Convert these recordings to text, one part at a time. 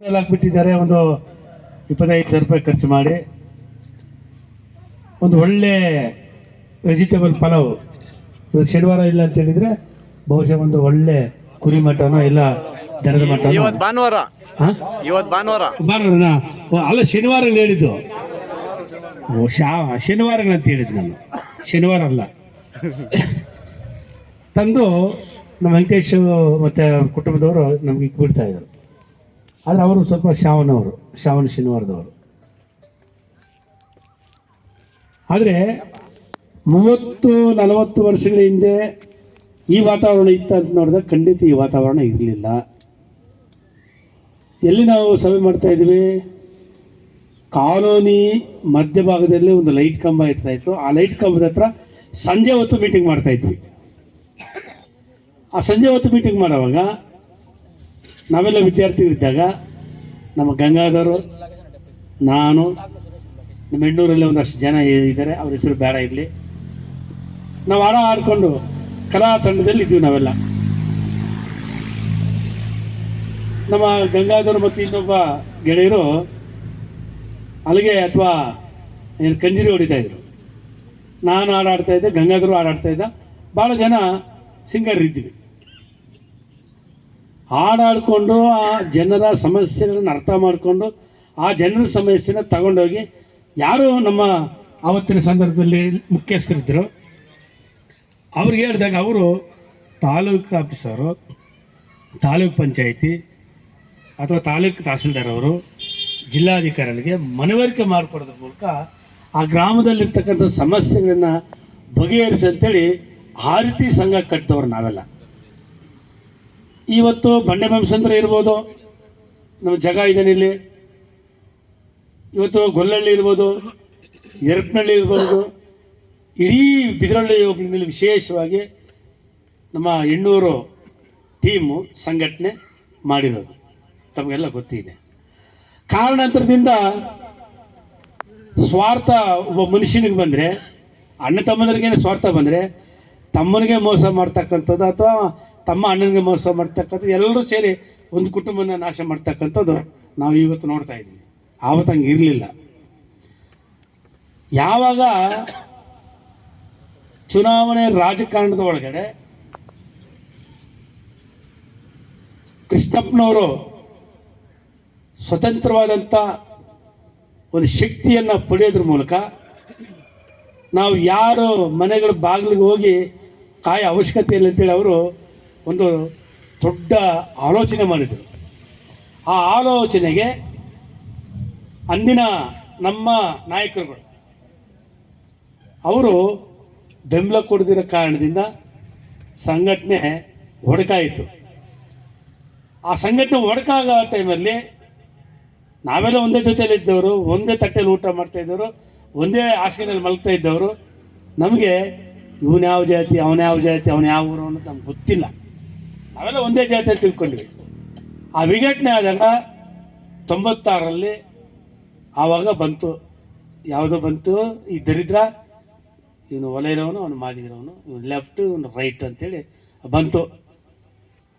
ಹಾಕ್ಬಿಟ್ಟಿದ್ದಾರೆ. ಒಂದು 25,000 ರೂಪಾಯಿ ಖರ್ಚು ಮಾಡಿ ಒಂದು ಒಳ್ಳೆ ವೆಜಿಟೇಬಲ್ ಪಲಾವ್. ಶನಿವಾರ ಇಲ್ಲ ಅಂತ ಹೇಳಿದ್ರೆ ಬಹುಶಃ ಒಂದು ಒಳ್ಳೆ ಕುರಿ ಮಟನೋ ಇಲ್ಲ ದನದ ಮಟನೋ. ಇವತ್ತು ಭಾನುವಾರನಾ? ಅಲ್ಲ, ಶನಿವಾರ ಹೇಳಿದ್ದು. ಶನಿವಾರ ಅಂತ ಹೇಳಿದ್ದು ನಾನು, ಶನಿವಾರ ಅಲ್ಲ. ತಂದು ನಮ್ಮ ವೆಂಕಟೇಶ್ ಮತ್ತೆ ಅವ್ರ ಕುಟುಂಬದವರು ನಮಗೆ ಬಿಡ್ತಾ ಇದ್ರು. ಆದರೆ ಅವರು ಸ್ವಲ್ಪ ಶ್ರಾವಣ ಶನಿವಾರದವರು. ಆದರೆ 30-40 ವರ್ಷಗಳ ಹಿಂದೆ ಈ ವಾತಾವರಣ ಇತ್ತು ಅಂತ ನೋಡಿದ್ರೆ ಖಂಡಿತ ಈ ವಾತಾವರಣ ಇರಲಿಲ್ಲ. ಎಲ್ಲಿ ನಾವು ಸಭೆ ಮಾಡ್ತಾ ಇದ್ವಿ, ಕಾಲೋನಿ ಮಧ್ಯಭಾಗದಲ್ಲಿ ಒಂದು ಲೈಟ್ ಕಂಬ ಇರ್ತಾ ಇತ್ತು. ಆ ಲೈಟ್ ಕಂಬದ ಹತ್ರ ಸಂಜೆ ಹೊತ್ತು ಮೀಟಿಂಗ್ ಮಾಡ್ತಾ ಇದ್ವಿ. ಆ ಸಂಜೆ ಹೊತ್ತು ಮೀಟಿಂಗ್ ಮಾಡುವಾಗ ನಾವೆಲ್ಲ ವಿದ್ಯಾರ್ಥಿಗಳಿದ್ದಾಗ ನಮ್ಮ ಗಂಗಾಧರು, ನಾನು, ನಮ್ಮ ಹೆಣ್ಣೂರಲ್ಲಿ ಒಂದಷ್ಟು ಜನ ಇದ್ದಾರೆ, ಅವ್ರ ಹೆಸರು ಬೇಡ ಇರಲಿ, ನಾವು ಹಾಡ ಆಡ್ಕೊಂಡು ಕಲಾ ತಂಡದಲ್ಲಿ ಇದ್ವಿ ನಾವೆಲ್ಲ. ನಮ್ಮ ಗಂಗಾಧರು ಮತ್ತು ಇನ್ನೊಬ್ಬ ಗೆಳೆಯರು ಅಲ್ಲಿಗೆ ಅಥವಾ ಏನು ಕಂಜಿರಿ ಹೊಡಿತಾ ಇದ್ರು. ನಾನು ಹಾಡಾಡ್ತಾ ಇದ್ದೆ, ಗಂಗಾಧರು ಹಾಡಾಡ್ತಾ ಇದ್ದ. ಭಾಳ ಜನ ಸಿಂಗರ್ ಇದ್ವಿ. ಹಾಡಾಡಿಕೊಂಡು ಆ ಜನರ ಸಮಸ್ಯೆಗಳನ್ನು ಅರ್ಥ ಮಾಡಿಕೊಂಡು ಆ ಜನರ ಸಮಸ್ಯೆನ ತಗೊಂಡೋಗಿ, ಯಾರು ನಮ್ಮ ಆವತ್ತಿನ ಸಂದರ್ಭದಲ್ಲಿ ಮುಖ್ಯಸ್ಥರಿದ್ದರು ಅವ್ರಿಗೆ ಹೇಳಿದಾಗ ಅವರು ತಾಲೂಕು ಆಫೀಸರು, ತಾಲೂಕು ಪಂಚಾಯಿತಿ ಅಥವಾ ತಾಲೂಕು ತಹಸೀಲ್ದಾರ್ ಅವರು ಜಿಲ್ಲಾಧಿಕಾರಿಗಳಿಗೆ ಮನವರಿಕೆ ಮಾಡಿಕೊಡೋದ್ರ ಮೂಲಕ ಆ ಗ್ರಾಮದಲ್ಲಿರ್ತಕ್ಕಂಥ ಸಮಸ್ಯೆಗಳನ್ನು ಬಗೆಹರಿಸಂತೇಳಿ ಆ ರೀತಿ ಸಂಘ ಕಟ್ಟಿದವರು ನಾವೆಲ್ಲ. ಇವತ್ತು ಬಂಡೆ ಬಂಸಂದ್ರ ಇರ್ಬೋದು, ನಮ್ಮ ಜಗ ಇದ್ದಾನೆ ಇಲ್ಲಿ, ಇವತ್ತು ಗೊಲ್ಲಳ್ಳಿ ಇರ್ಬೋದು, ಎರಪನಹಳ್ಳಿ ಇರ್ಬೋದು, ಇಡೀ ಬಿದರಳ್ಳಿ ಹೋಬಳಿನಲ್ಲಿ ವಿಶೇಷವಾಗಿ ನಮ್ಮ ಹೆಣ್ಣೂರು ಟೀಮು ಸಂಘಟನೆ ಮಾಡಿರೋದು ತಮಗೆಲ್ಲ ಗೊತ್ತಿದೆ. ಕಾರಣಾಂತರದಿಂದ ಸ್ವಾರ್ಥ ಒಬ್ಬ ಮನುಷ್ಯನಿಗೆ ಬಂದರೆ, ಅಣ್ಣ ತಮ್ಮಂದರಿಗೇನೆ ಸ್ವಾರ್ಥ ಬಂದರೆ, ತಮ್ಮನಿಗೆ ಮೋಸ ಮಾಡ್ತಕ್ಕಂಥದ್ದು ಅಥವಾ ತಮ್ಮ ಅಣ್ಣನಿಗೆ ಮೋಸ ಮಾಡ್ತಕ್ಕಂಥದ್ದು, ಎಲ್ಲರೂ ಸೇರಿ ಒಂದು ಕುಟುಂಬನ ನಾಶ ಮಾಡ್ತಕ್ಕಂಥದ್ದು ನಾವು ಇವತ್ತು ನೋಡ್ತಾ ಇದ್ದೀವಿ. ಆವತ್ತು ಹಂಗೆ ಇರಲಿಲ್ಲ. ಯಾವಾಗ ಚುನಾವಣೆ ರಾಜಕಾರಣದ ಒಳಗಡೆ ಕೃಷ್ಣಪ್ಪನವರು ಸ್ವತಂತ್ರವಾದಂಥ ಒಂದು ಶಕ್ತಿಯನ್ನು ಪಡೆಯೋದ್ರ ಮೂಲಕ ನಾವು ಯಾರು ಮನೆಗಳ ಬಾಗಿಲಿಗೆ ಹೋಗಿ ಕಾಯ ಅವಶ್ಯಕತೆ ಇಲ್ಲ ಅಂತೇಳಿ ಅವರು ಒಂದು ದೊಡ್ಡ ಆಲೋಚನೆ ಮಾಡಿದರು. ಆ ಆಲೋಚನೆಗೆ ಅಂದಿನ ನಮ್ಮ ನಾಯಕರುಗಳು ಅವರು ಬೆಂಬಲ ಕೊಡದಿರೋ ಕಾರಣದಿಂದ ಸಂಘಟನೆ ಒಡಕಾಯಿತು. ಆ ಸಂಘಟನೆ ಒಡಕಾಗೋ ಟೈಮಲ್ಲಿ ನಾವೆಲ್ಲ ಒಂದೇ ಜೊತೆಯಲ್ಲಿ ಇದ್ದವರು, ಒಂದೇ ತಟ್ಟೆಯಲ್ಲಿ ಊಟ ಮಾಡ್ತಾ ಇದ್ದವರು, ಒಂದೇ ಹಾಸಿಗೆಯಲ್ಲಿ ಮಲಗ್ತಾ ಇದ್ದವರು. ನಮಗೆ ಇವನು ಯಾವ ಜಾತಿ, ಅವನ ಯಾವ ಜಾತಿ, ಅವನ ಯಾವ ಊರು ಅನ್ನೋದು ನಮ್ಗೆ ಗೊತ್ತಿಲ್ಲ. ನಾವೆಲ್ಲ ಒಂದೇ ಜಾತಿಯಲ್ಲಿ ತಿಳ್ಕೊಂಡ್ವಿ. ಆ ವಿಘಟನೆ ಆದಾಗ 96ರಲ್ಲಿ ಆವಾಗ ಬಂತು, ಯಾವುದೋ ಬಂತು, ಈ ದರಿದ್ರ, ಇವನು ಒಲೆ ಇರೋನು, ಅವನು ಮಾದಿಗಿರೋನು, ಇವನು ಲೆಫ್ಟ್, ಇವನು ರೈಟ್ ಅಂತೇಳಿ ಬಂತು.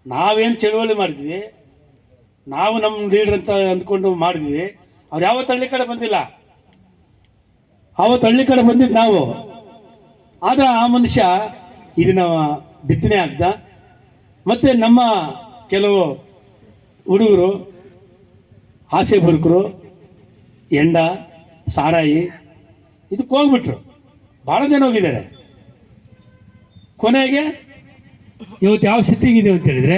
ನಾವೇನು ಚಳುವಳಿ ಮಾಡಿದ್ವಿ, ನಾವು ನಮ್ಮ ಲೀಡರ್ ಅಂತ ಅಂದ್ಕೊಂಡು ಮಾಡಿದ್ವಿ. ಅವ್ರು ಯಾವತ್ತು ಹಳ್ಳಿ ಕಡೆ ಬಂದಿಲ್ಲ, ಆವತ್ತು ಹಳ್ಳಿ ಕಡೆ ಬಂದಿದ್ದು ನಾವು. ಆದರೆ ಆ ಮನುಷ್ಯ ಇದನ್ನ ಬಿತ್ತನೆ ಆಗ್ದ. ಮತ್ತು ನಮ್ಮ ಕೆಲವು ಹುಡುಗರು ಆಸೆ ಬುರುಕರು, ಎಂಡ, ಸಾರಾಯಿ ಇದಕ್ಕೆ ಹೋಗ್ಬಿಟ್ರು. ಭಾಳ ಜನ ಹೋಗಿದ್ದಾರೆ. ಕೊನೆಗೆ ಇವತ್ತು ಯಾವ ಸ್ಥಿತಿಗಿದೆ ಅಂತ ಹೇಳಿದರೆ,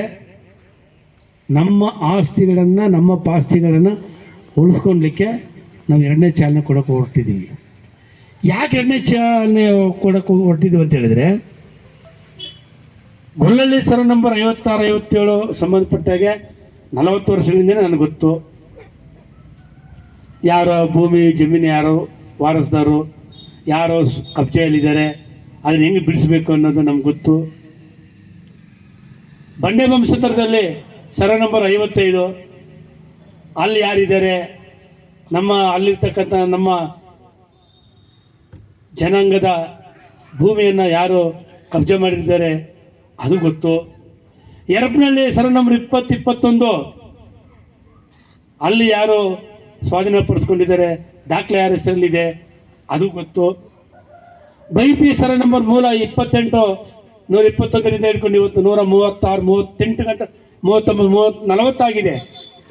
ನಮ್ಮ ಆಸ್ತಿಗಳನ್ನು, ನಮ್ಮ ಪಾಸ್ತಿಗಳನ್ನು ಉಳಿಸ್ಕೊಳ್ಲಿಕ್ಕೆ ನಾವು 2ನೇ ಚಾಲನೆ ಕೊಡೋಕೆ ಹೊರಟಿದ್ದೀವಿ. ಯಾಕೆ 2ನೇ ಚಾಲನೆ ಕೊಡೋಕೆ ಹೊರಟಿದ್ದೀವಿ ಅಂತ ಹೇಳಿದರೆ, ಗೊಲ್ಲಳ್ಳಿ ಸರ್ ನಂಬರ್ 56-57 ಸಂಬಂಧಪಟ್ಟಾಗೆ 40 ವರ್ಷಗಳಿಂದ ನನಗೆ ಗೊತ್ತು. ಯಾರೋ ಭೂಮಿ ಜಮೀನು ಯಾರೋ ವಾರಸ್ದಾರು, ಯಾರೋ ಕಬ್ಜೆಯಲ್ಲಿದ್ದಾರೆ, ಅದನ್ನು ಹೆಂಗೆ ಬಿಡಿಸ್ಬೇಕು ಅನ್ನೋದು ನಮ್ಗೆ ಗೊತ್ತು. ಬಂಡೆ ಬಂಸಂತರದಲ್ಲಿ ಸರ ನಂಬರ್ 55 ಅಲ್ಲಿ ಯಾರಿದ್ದಾರೆ, ನಮ್ಮ ಅಲ್ಲಿರ್ತಕ್ಕಂಥ ನಮ್ಮ ಜನಾಂಗದ ಭೂಮಿಯನ್ನು ಯಾರು ಕಬ್ಜೆ ಮಾಡಿದ್ದಾರೆ ಅದು ಗೊತ್ತು. ಎರಪನಹಳ್ಳಿ ಸರ ನಂಬರ್ 20-21 ಅಲ್ಲಿ ಯಾರು ಸ್ವಾಧೀನಪಡಿಸ್ಕೊಂಡಿದ್ದಾರೆ, ದಾಖಲೆ ಯಾರ ಹೆಸರಲ್ಲಿದೆ ಅದು ಗೊತ್ತು. ಬೈಪಿ ಸರ ನಂಬರ್ ಮೂಲ 28 121ರಿಂದ ಹಿಡ್ಕೊಂಡು ಇವತ್ತು 136 38 ಗಂಟೆ 39 40 ಆಗಿದೆ.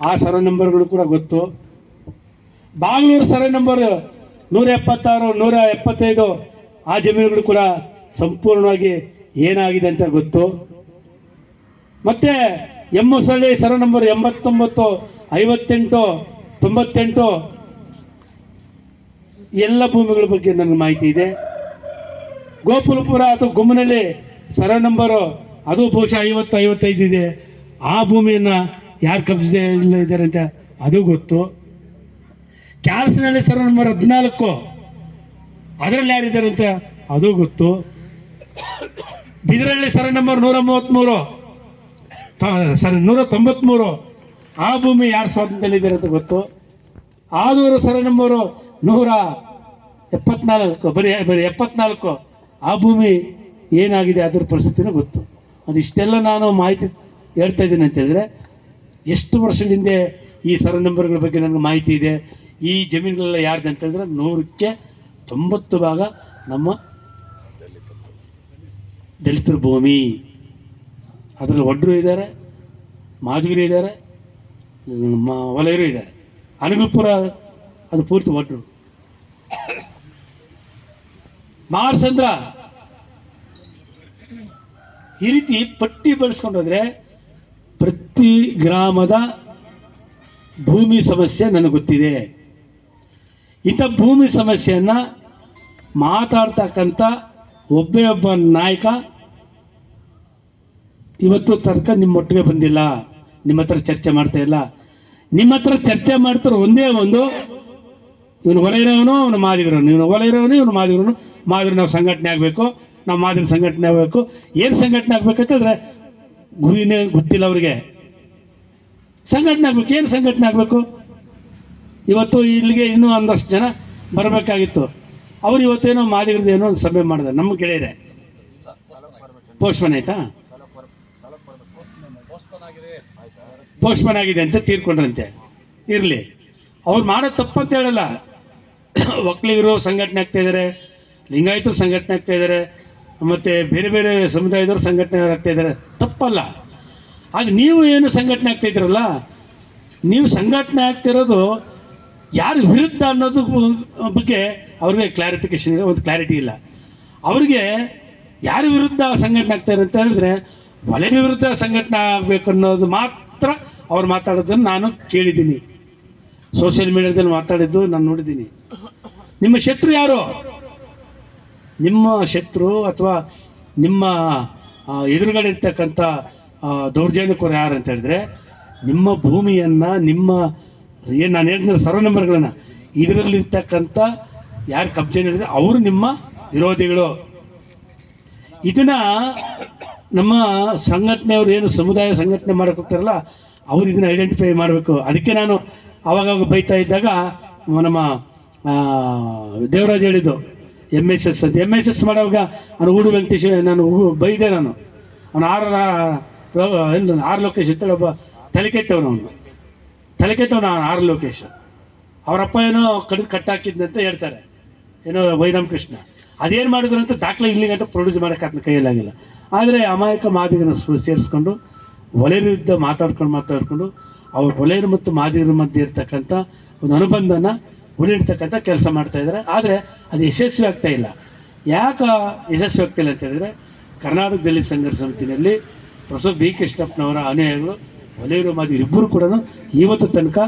ಆ ಸರ ನಂಬರ್ಗಳು ಕೂಡ ಗೊತ್ತು. ಬಾಗ್ಲೂರು ಸರ ನಂಬರ್ 176 175 ಆ ಜಮೀನುಗಳು ಕೂಡ ಸಂಪೂರ್ಣವಾಗಿ ಏನಾಗಿದೆ ಅಂತ ಗೊತ್ತು. ಮತ್ತೆ ಎಮ್ಮಸಳ್ಳಿ ಸರ ನಂಬರ್ 89 58 98 ಎಲ್ಲ ಭೂಮಿಗಳ ಬಗ್ಗೆ ನನಗೆ ಮಾಹಿತಿ ಇದೆ. ಗೋಪುರಪುರ ಅಥವಾ ಗುಮ್ಮನಹಳ್ಳಿ ಸರ ನಂಬರು ಅದು ಬಹುಶಃ 50 55 ಇದೆ. ಆ ಭೂಮಿಯನ್ನು ಯಾರು ಕಬ್ಜೆ ಇದ್ದಾರೆ ಅಂತ ಅದು ಗೊತ್ತು. ಕ್ಯಾಲ್ಸನಹಳ್ಳಿ ಸರ ನಂಬರ್ 14 ಅದರಲ್ಲಿ ಯಾರಿದ್ದಾರೆ ಅಂತ ಅದು ಗೊತ್ತು. ಬಿದರಹಳ್ಳಿ ಸರ ನಂಬರ್ 193 ಆ ಭೂಮಿ ಯಾರು ಸ್ವಾಧೀನದಲ್ಲಿದ್ದಾರೆ ಅಂತ ಗೊತ್ತು. ಆದೂರು ಸರ ನಂಬರು 174 ಬರೀ 74 ಆ ಭೂಮಿ ಏನಾಗಿದೆ ಅದರ ಪರಿಸ್ಥಿತಿನೂ ಗೊತ್ತು. ಅದಿಷ್ಟೆಲ್ಲ ನಾನು ಮಾಹಿತಿ ಹೇಳ್ತಾ ಇದ್ದೀನಿ ಅಂತ ಹೇಳಿದ್ರೆ, ಎಷ್ಟು ವರ್ಷದ ಹಿಂದೆ ಈ ಸರ ನಂಬರ್ಗಳ ಬಗ್ಗೆ ನನಗೆ ಮಾಹಿತಿ ಇದೆ. ಈ ಜಮೀನುಗಳೆಲ್ಲ ಯಾರ್ದು ಅಂತ ಹೇಳಿದ್ರೆ 100ಕ್ಕೆ 90 ಭಾಗ ನಮ್ಮ ದಲಿತರ ಭೂಮಿ. ಅದರಲ್ಲಿ ಒಡ್ರು ಇದ್ದಾರೆ, ಮಾದಿಗರು ಇದ್ದಾರೆ, ವಲಯರು ಇದ್ದಾರೆ. ಅನಗಲ್ಪುರ ಅದು ಪೂರ್ತಿ ಒಡ್ರು. ಮಾರ್ಸಂದ್ರ ಈ ರೀತಿ ಪಟ್ಟಿ ಬೆಳೆಸ್ಕೊಂಡೋದ್ರೆ ಪ್ರತಿ ಗ್ರಾಮದ ಭೂಮಿ ಸಮಸ್ಯೆ ನನಗೆ ಗೊತ್ತಿದೆ. ಇಂಥ ಭೂಮಿ ಸಮಸ್ಯೆಯನ್ನು ಮಾತಾಡ್ತಕ್ಕಂಥ ಒಬ್ಬ ನಾಯಕ ಇವತ್ತು ತನಕ ನಿಮ್ಮೊಟ್ಟಿಗೆ ಬಂದಿಲ್ಲ, ನಿಮ್ಮ ಹತ್ರ ಚರ್ಚೆ ಮಾಡ್ತಾ ಇಲ್ಲ. ನಿಮ್ಮ ಹತ್ರ ಚರ್ಚೆ ಮಾಡ್ತಾರೆ ಒಂದೇ ಒಂದು, ಇವನು ಹೊಲ ಇರೋವನು ಅವನು ಮಾದಿಗರವನು, ಇವನು ಹೊಲ ಇರೋವನು ಇವನು ಮಾದಿಗರವನು. ಮಾದಿಗರು ನಾವು ಸಂಘಟನೆ ಆಗಬೇಕು, ನಾವು ಮಾದಿರ ಸಂಘಟನೆ ಆಗಬೇಕು. ಏನು ಸಂಘಟನೆ ಆಗ್ಬೇಕಂತಂದ್ರೆ ಗುರಿನೇ ಗೊತ್ತಿಲ್ಲ ಅವ್ರಿಗೆ. ಸಂಘಟನೆ ಆಗ್ಬೇಕು, ಏನು ಸಂಘಟನೆ ಆಗಬೇಕು? ಇವತ್ತು ಇಲ್ಲಿಗೆ ಇನ್ನೂ ಒಂದಷ್ಟು ಜನ ಬರಬೇಕಾಗಿತ್ತು. ಅವ್ರು ಇವತ್ತೇನೋ ಮಾದಿಗರದ್ದು ಏನೋ ಒಂದು ಸಭೆ ಮಾಡಿದೆ. ನಮ್ಮ ಗೆಳೆಯರೆ ಪೋಸ್ಟ್ಮನ್ ಆಯ್ತಾ, ಪೋಸ್ಟ್ಮನ್ ಆಗಿದೆ ಅಂತ ತೀರ್ಕೊಂಡ್ರಂತೆ. ಇರಲಿ, ಅವ್ರು ಮಾಡೋ ತಪ್ಪಂತ ಹೇಳಲ್ಲ. ಒಕ್ಕಲಿಗರು ಸಂಘಟನೆ ಆಗ್ತಾ ಇದ್ದಾರೆ, ಲಿಂಗಾಯತರು ಸಂಘಟನೆ ಆಗ್ತಾ ಇದ್ದಾರೆ, ಮತ್ತು ಬೇರೆ ಬೇರೆ ಸಮುದಾಯದವರು ಸಂಘಟನೆ ಆಗ್ತಾ ಇದ್ದಾರೆ, ತಪ್ಪಲ್ಲ. ಆಗ ನೀವು ಏನು ಸಂಘಟನೆ ಆಗ್ತಾ ಇದ್ದೀರಲ್ಲ, ನೀವು ಸಂಘಟನೆ ಆಗ್ತಿರೋದು ಯಾರ ವಿರುದ್ಧ ಅನ್ನೋದು ಬಗ್ಗೆ ಅವ್ರಿಗೆ ಕ್ಲಾರಿಫಿಕೇಶನ್ ಇಲ್ಲ, ಒಂದು ಕ್ಲಾರಿಟಿ ಇಲ್ಲ. ಅವ್ರಿಗೆ ಯಾರ ವಿರುದ್ಧ ಸಂಘಟನೆ ಆಗ್ತಾರೆ ಅಂತ ಹೇಳಿದ್ರೆ ವಲಯ ವಿರುದ್ಧ ಸಂಘಟನೆ ಆಗಬೇಕು ಅನ್ನೋದು ಮಾತ್ರ ಅವ್ರು ಮಾತಾಡೋದನ್ನು ನಾನು ಕೇಳಿದ್ದೀನಿ. ಸೋಷಿಯಲ್ ಮೀಡಿಯಾದಲ್ಲಿ ಮಾತಾಡಿದ್ದು ನಾನು ನೋಡಿದ್ದೀನಿ. ನಿಮ್ಮ ಶತ್ರು ಯಾರು? ನಿಮ್ಮ ಶತ್ರು ಅಥವಾ ನಿಮ್ಮ ಎದುರುಗಡೆ ಇರ್ತಕ್ಕಂಥ ದೌರ್ಜನ್ಯಕೋರು ಯಾರು ಅಂತ ಹೇಳಿದ್ರೆ, ನಿಮ್ಮ ಭೂಮಿಯನ್ನು, ನಿಮ್ಮ ಏನು ನಾನು ಹೇಳಿದ್ರೆ ಸರ್ವ ನಂಬರ್ಗಳನ್ನು ಇದರಲ್ಲಿರ್ತಕ್ಕಂಥ ಯಾರು ಕಬ್ಜೆ ನೀಡಿದ್ರೆ ಅವರು ನಿಮ್ಮ ವಿರೋಧಿಗಳು. ಇದನ್ನು ನಮ್ಮ ಸಂಘಟನೆಯವರು ಏನು ಸಮುದಾಯ ಸಂಘಟನೆ ಮಾಡೋಕೆ ಹೋಗ್ತಾರಲ್ಲ, ಅವ್ರು ಇದನ್ನು ಐಡೆಂಟಿಫೈ ಮಾಡಬೇಕು. ಅದಕ್ಕೆ ನಾನು ಆವಾಗ ಬೈತಾ ಇದ್ದಾಗ ನಮ್ಮ ದೇವರಾಜ್ ಹೇಳಿದ್ದು MSS ಅಂತ. MSS ಮಾಡುವಾಗ ನಾನು ಊಡು ವೆಂಕಟೇಶ್ ನಾನು ಬೈದೆ. ನಾನು ಅವನು ಆರ್ ಲೋಕೇಶ್ ಅಂತ ಒಬ್ಬ ತಲೆಕೆಟ್ಟವನು, ಆರ್ ಲೋಕೇಶ್. ಅವರಪ್ಪ ಏನೋ ಕಟ್ಟಾಕಿದ್ನಂತ ಹೇಳ್ತಾರೆ, ಏನೋ ವೈರಾಮಕೃಷ್ಣ. ಅದೇನು ಮಾಡಿದ್ರು ಅಂತ ದಾಖಲೆ ಇಲ್ಲಿಗಂಟ ಪ್ರೊಡ್ಯೂಸ್ ಮಾಡೋಕೆ ಅದನ್ನ ಕೈಯಲ್ಲಾಗಿಲ್ಲ. ಆದರೆ ಅಮಾಯಕ ಮಾದಿಗರನ್ನ ಸೇರಿಸ್ಕೊಂಡು ವಲಯರ ವಿರುದ್ಧ ಮಾತಾಡ್ಕೊಂಡು ಅವ್ರ ವಲಯರ ಮತ್ತು ಮಾದಿಗರ ಮಧ್ಯೆ ಇರ್ತಕ್ಕಂಥ ಒಂದು ಅನುಬಂಧನ ಉಳಿರ್ತಕ್ಕಂಥ ಕೆಲಸ ಮಾಡ್ತಾ ಇದ್ದಾರೆ. ಆದರೆ ಅದು ಯಶಸ್ವಿ ಆಗ್ತಾ ಇಲ್ಲ. ಯಾಕೆ ಯಶಸ್ವಿ ಆಗ್ತಾ ಇಲ್ಲ ಅಂತ ಹೇಳಿದ್ರೆ, ಕರ್ನಾಟಕ ದಲಿತ ಸಂಘರ್ಷ ಸಮಿತಿಯಲ್ಲಿ ಪ್ರೊಫೆಸರ್ B ಕೃಷ್ಣಪ್ಪನವರ ಅನುಯಾಯಿಗಳು ವಲಯರು ಮಾದಿಗರು ಇಬ್ಬರು ಕೂಡ ಇವತ್ತು ತನಕ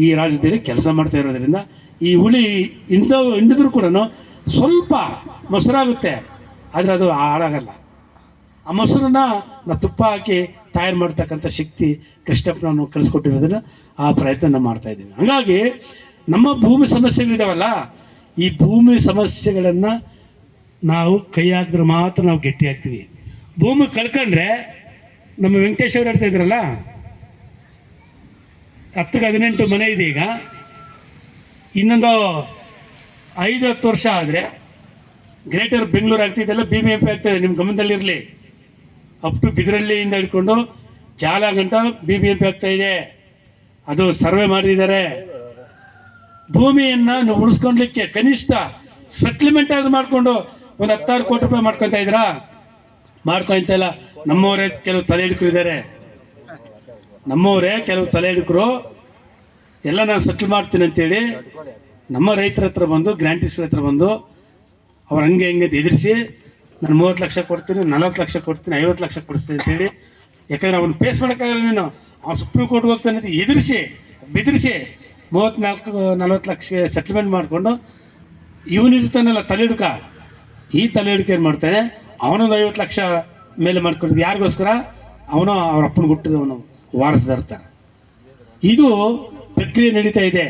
ಈ ರಾಜ್ಯದಲ್ಲಿ ಕೆಲಸ ಮಾಡ್ತಾ ಇರೋದ್ರಿಂದ ಈ ಹುಳಿ ಹಿಂಡಿದ್ರು ಕೂಡ ಸ್ವಲ್ಪ ಮೊಸರಾಗುತ್ತೆ, ಆದರೆ ಅದು ಹಾಳಾಗಲ್ಲ. ಆ ಮೊಸರನ್ನ ನಾವು ತುಪ್ಪ ಹಾಕಿ ತಯಾರು ಮಾಡ್ತಕ್ಕಂಥ ಶಕ್ತಿ ಕೃಷ್ಣಪ್ಪನನ್ನು ಕಲಿಸ್ಕೊಟ್ಟಿರೋದನ್ನ ಆ ಪ್ರಯತ್ನ ಮಾಡ್ತಾ ಇದ್ದೀವಿ. ಹಾಗಾಗಿ ನಮ್ಮ ಭೂಮಿ ಸಮಸ್ಯೆಗಳಿದಾವಲ್ಲ, ಈ ಭೂಮಿ ಸಮಸ್ಯೆಗಳನ್ನು ನಾವು ಕೈ ಹಾಕಿದ್ರೆ ಮಾತ್ರ ನಾವು ಗಟ್ಟಿ ಆಗ್ತೀವಿ. ಭೂಮಿ ಕಳ್ಕೊಂಡ್ರೆ ನಮ್ಮ ವೆಂಕಟೇಶ್ ಅವ್ರು ಹೇಳ್ತಾ ಇದ್ರಲ್ಲ, 10-18 ಮನೆ ಇದೆ. ಈಗ ಇನ್ನೊಂದು 5-10 ವರ್ಷ ಆದರೆ ಗ್ರೇಟರ್ ಬೆಂಗಳೂರು ಆಗ್ತಿದ್ದೆಲ್ಲ BBMP ಆಗ್ತಾಯಿದೆ. ನಿಮ್ಮ ಗಮನದಲ್ಲಿರಲಿ. ಅಪ್ ಟು ಬಿದರಳ್ಳಿಯಿಂದ ಹಿಡ್ಕೊಂಡು ಜಾಲ ಗಂಟ BBMP ಆಗ್ತಾಯಿದೆ. ಅದು ಸರ್ವೆ ಮಾಡಿದ್ದಾರೆ. ಭೂಮಿಯನ್ನು ಉಳಿಸ್ಕೊಳ್ಲಿಕ್ಕೆ ಕನಿಷ್ಠ ಸೆಟ್ಲ್ಮೆಂಟ್ ಆದ್ರೂ ಮಾಡಿಕೊಂಡು ಒಂದು 10,000 ಕೋಟಿ ರೂಪಾಯಿ ಮಾಡ್ಕೊತಾ ಇದ್ರಾ? ಮಾಡ್ಕೊಂತ ಇಲ್ಲ. ನಮ್ಮವರೇ ಕೆಲವು ತಲೆ ಹಿಡಿಕರು ಇದ್ದಾರೆ. ನಮ್ಮವರೇ ಕೆಲವು ತಲೆ ಹಿಡಿಕರು ಎಲ್ಲ ನಾನು ಸೆಟ್ಲ್ ಮಾಡ್ತೀನಿ ಅಂತೇಳಿ ನಮ್ಮ ರೈತರ ಹತ್ರ ಬಂದು, ಗ್ರಾಂಟಿಸ್ಗಳ ಹತ್ರ ಬಂದು ಅವ್ರು ಹಂಗೆ ಹೆಂಗೆ ಎದುರಿಸಿ ನಾನು 30 ಲಕ್ಷ ಕೊಡ್ತೀನಿ, 40 ಲಕ್ಷ ಕೊಡ್ತೀನಿ, 50 ಲಕ್ಷ ಕೊಡಿಸ್ತೀನಿ ಅಂತೇಳಿ. ಯಾಕಂದ್ರೆ ಅವ್ನು ಫೇಸ್ ಮಾಡೋಕ್ಕಾಗಲ್ಲ. ನೀನು ಅವ್ನು ಸುಪ್ರೀಂ ಕೋರ್ಟ್ಗೆ ಹೋಗ್ತಾನೆ ಅಂತ ಎದುರಿಸಿ ಬೆದರಿಸಿ 34-40 ಲಕ್ಷ ಸೆಟ್ಲ್ಮೆಂಟ್ ಮಾಡಿಕೊಂಡು ಇವನಿರ್ತಾನಲ್ಲ ತಲೆ ಹಿಡ್ಕ, ಈ ತಲೆ ಹಿಡ್ಕ ಏನು ಮಾಡ್ತಾನೆ, ಅವನೊಂದು 50 ಲಕ್ಷ ಮೇಲೆ ಮಾಡ್ಕೊಂಡಿದ್ದು ಯಾರಿಗೋಸ್ಕರ? ಅವನು ಅವ್ರ ಅಪ್ಪನ ಹುಟ್ಟಿದವನು ವಾರಸದಾರ್ಥ. ಇದು ಪ್ರಕ್ರಿಯೆ ನಡೀತಾ ಇದೆ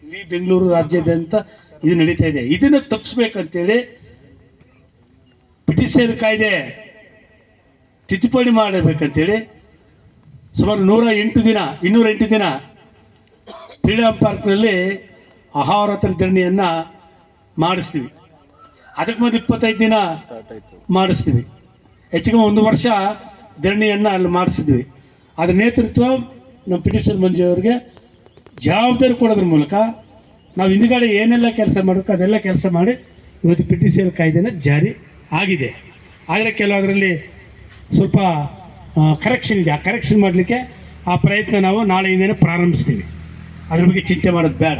ಇಲ್ಲಿ ಬೆಂಗಳೂರು ರಾಜ್ಯಾದ್ಯಂತ. ಇದು ನಡೀತಾ ಇದೆ. ಇದನ್ನು ತಪ್ಪಿಸ್ಬೇಕಂತೇಳಿ ಪಿಟಿಷನ್ ಕಾಯ್ದೆ ತಿದ್ದುಪಡಿ ಮಾಡಬೇಕಂತೇಳಿ ಸುಮಾರು 208 ದಿನ ಫ್ರೀಡಮ್ ಪಾರ್ಕ್ನಲ್ಲಿ ಅಹೋರಾತ್ರ ಧರಣಿಯನ್ನು ಮಾಡಿಸ್ತೀವಿ. ಅದಕ್ಕೆ ಮೊದಲು 25 ದಿನ ಮಾಡಿಸ್ತೀವಿ. ಹೆಚ್ಚಿಗೆ 1 ವರ್ಷ ಧರಣಿಯನ್ನು ಅಲ್ಲಿ ಮಾಡಿಸಿದ್ವಿ. ಅದರ ನೇತೃತ್ವ ನಮ್ಮ ಪಿಟಿಷನ್ ಮಂಜು ಅವರಿಗೆ ಜವಾಬ್ದಾರಿ ಕೊಡೋದ್ರ ಮೂಲಕ ನಾವು ಹಿಂದುಗಡೆ ಏನೆಲ್ಲ ಕೆಲಸ ಮಾಡಬೇಕು ಅದೆಲ್ಲ ಕೆಲಸ ಮಾಡಿ ಇವತ್ತು ಪಿಟಿಷನ್ ಕಾಯ್ದೆನ ಜಾರಿ ಆಗಿದೆ. ಆದರೆ ಕೆಲವದರಲ್ಲಿ ಸ್ವಲ್ಪ ಕರೆಕ್ಷನ್ ಇದೆ. ಆ ಕರೆಕ್ಷನ್ ಮಾಡಲಿಕ್ಕೆ ಆ ಪ್ರಯತ್ನ ನಾವು ನಾಳೆಯಿಂದನೇ ಪ್ರಾರಂಭಿಸ್ತೀವಿ. ಅದ್ರ ಬಗ್ಗೆ ಚಿಂತೆ ಮಾಡೋದು ಬೇಡ.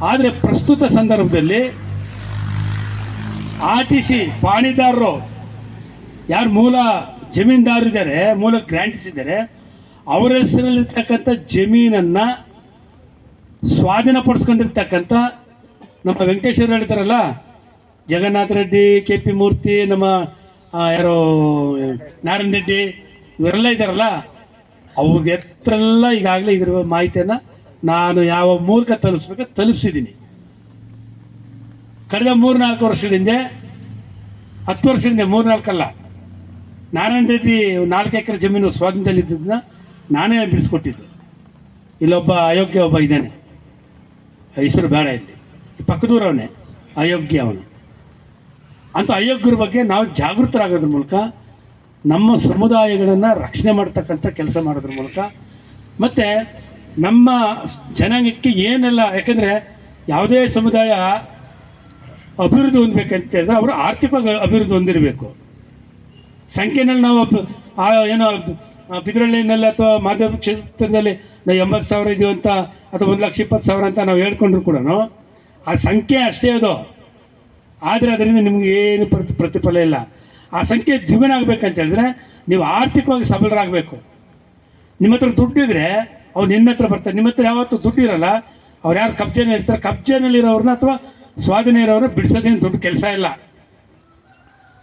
ಆದರೆ ಪ್ರಸ್ತುತ ಸಂದರ್ಭದಲ್ಲಿ RTC ಪಾಣಿದಾರರು ಯಾರು ಮೂಲ ಜಮೀನ್ದಾರರು ಇದ್ದಾರೆ, ಮೂಲ ಗ್ರಾಂಟ್ಸ್ ಇದ್ದಾರೆ, ಅವರ ಹೆಸರಲ್ಲಿರ್ತಕ್ಕಂಥ ಜಮೀನನ್ನು ಸ್ವಾಧೀನಪಡಿಸ್ಕೊಂಡಿರ್ತಕ್ಕಂಥ ನಮ್ಮ ವೆಂಕಟೇಶ್ವರ ಹೇಳ್ತಾರಲ್ಲ, ಜಗನ್ನಾಥ ರೆಡ್ಡಿ, KP ಮೂರ್ತಿ, ನಮ್ಮ ಯಾರೋ ನಾರಾಯಣ ರೆಡ್ಡಿ, ಇವರೆಲ್ಲ ಇದ್ದಾರಲ್ಲ, ಅವ್ರಿಗೆ ಹತ್ರೆಲ್ಲ ಈಗಾಗಲೇ ಇದ್ರ ಮಾಹಿತಿಯನ್ನು ನಾನು ಯಾವ ಮೂಲಕ ತಲುಪಿಸಿದ್ದೀನಿ. ಕಳೆದ 3-4 ವರ್ಷದಿಂದ, 10 ವರ್ಷದಿಂದ, 3-4 ಅಲ್ಲ, ನಾರಾಯಣ ರೆಡ್ಡಿ 4 ಎಕರೆ ಜಮೀನು ಸ್ವಾಧೀನದಲ್ಲಿದ್ದದನ್ನ ನಾನೇ ಬಿಡಿಸ್ಕೊಟ್ಟಿದ್ದೆ. ಇಲ್ಲೊಬ್ಬ ಅಯೋಗ್ಯ ಒಬ್ಬ ಇದ್ದಾನೆ, ಹೆಸರು ಬೇಡ, ಇಲ್ಲಿ ಪಕ್ಕದೂರವನೇ ಅಯೋಗ್ಯ ಅವನು. ಅಂತ ಅಯೋಗ್ಯರ ಬಗ್ಗೆ ನಾವು ಜಾಗೃತರಾಗೋದ್ರ ಮೂಲಕ ನಮ್ಮ ಸಮುದಾಯಗಳನ್ನು ರಕ್ಷಣೆ ಮಾಡ್ತಕ್ಕಂಥ ಕೆಲಸ ಮಾಡೋದ್ರ ಮೂಲಕ ಮತ್ತು ನಮ್ಮ ಜನಾಂಗಕ್ಕೆ ಏನೆಲ್ಲ, ಯಾಕಂದರೆ ಯಾವುದೇ ಸಮುದಾಯ ಅಭಿವೃದ್ಧಿ ಹೊಂದಬೇಕಂತ ಹೇಳಿದ್ರೆ ಅವರು ಆರ್ಥಿಕವಾಗಿ ಅಭಿವೃದ್ಧಿ ಹೊಂದಿರಬೇಕು. ಸಂಖ್ಯೆನಲ್ಲಿ ನಾವು ಏನೋ ಬಿದ್ರಳ್ಳಿನಲ್ಲಿ ಅಥವಾ ಮಾಧ್ಯಮ ಕ್ಷೇತ್ರದಲ್ಲಿ ನಾವು 80,000 ಇದೀವಿ ಅಂತ ಅಥವಾ 1,20,000 ಅಂತ ನಾವು ಹೇಳ್ಕೊಂಡ್ರು ಕೂಡ ಆ ಸಂಖ್ಯೆ ಅಷ್ಟೇ ಅದು. ಆದರೆ ಅದರಿಂದ ನಿಮ್ಗೆ ಏನು ಪ್ರತಿಫಲ ಇಲ್ಲ. ಆ ಸಂಖ್ಯೆ ದ್ವಿಗುಣ ಆಗಬೇಕಂತ ಹೇಳಿದ್ರೆ ನೀವು ಆರ್ಥಿಕವಾಗಿ ಸಬಲರಾಗಬೇಕು. ನಿಮ್ಮ ಹತ್ರ ದುಡ್ಡಿದ್ರೆ ಅವ್ರು ನಿನ್ನ ಹತ್ರ ಬರ್ತಾರೆ. ನಿಮ್ಮ ಹತ್ರ ಯಾವತ್ತೂ ದುಡ್ಡು ಇರಲ್ಲ. ಅವ್ರು ಯಾರು ಕಬ್ಜೆನೇ ಇರ್ತಾರೆ, ಕಬ್ಜೆನಲ್ಲಿರೋರನ್ನ ಅಥವಾ ಸ್ವಾಧೀನ ಇರೋರನ್ನ ಬಿಡಿಸೋದೇನು ದೊಡ್ಡ ಕೆಲಸ ಇಲ್ಲ.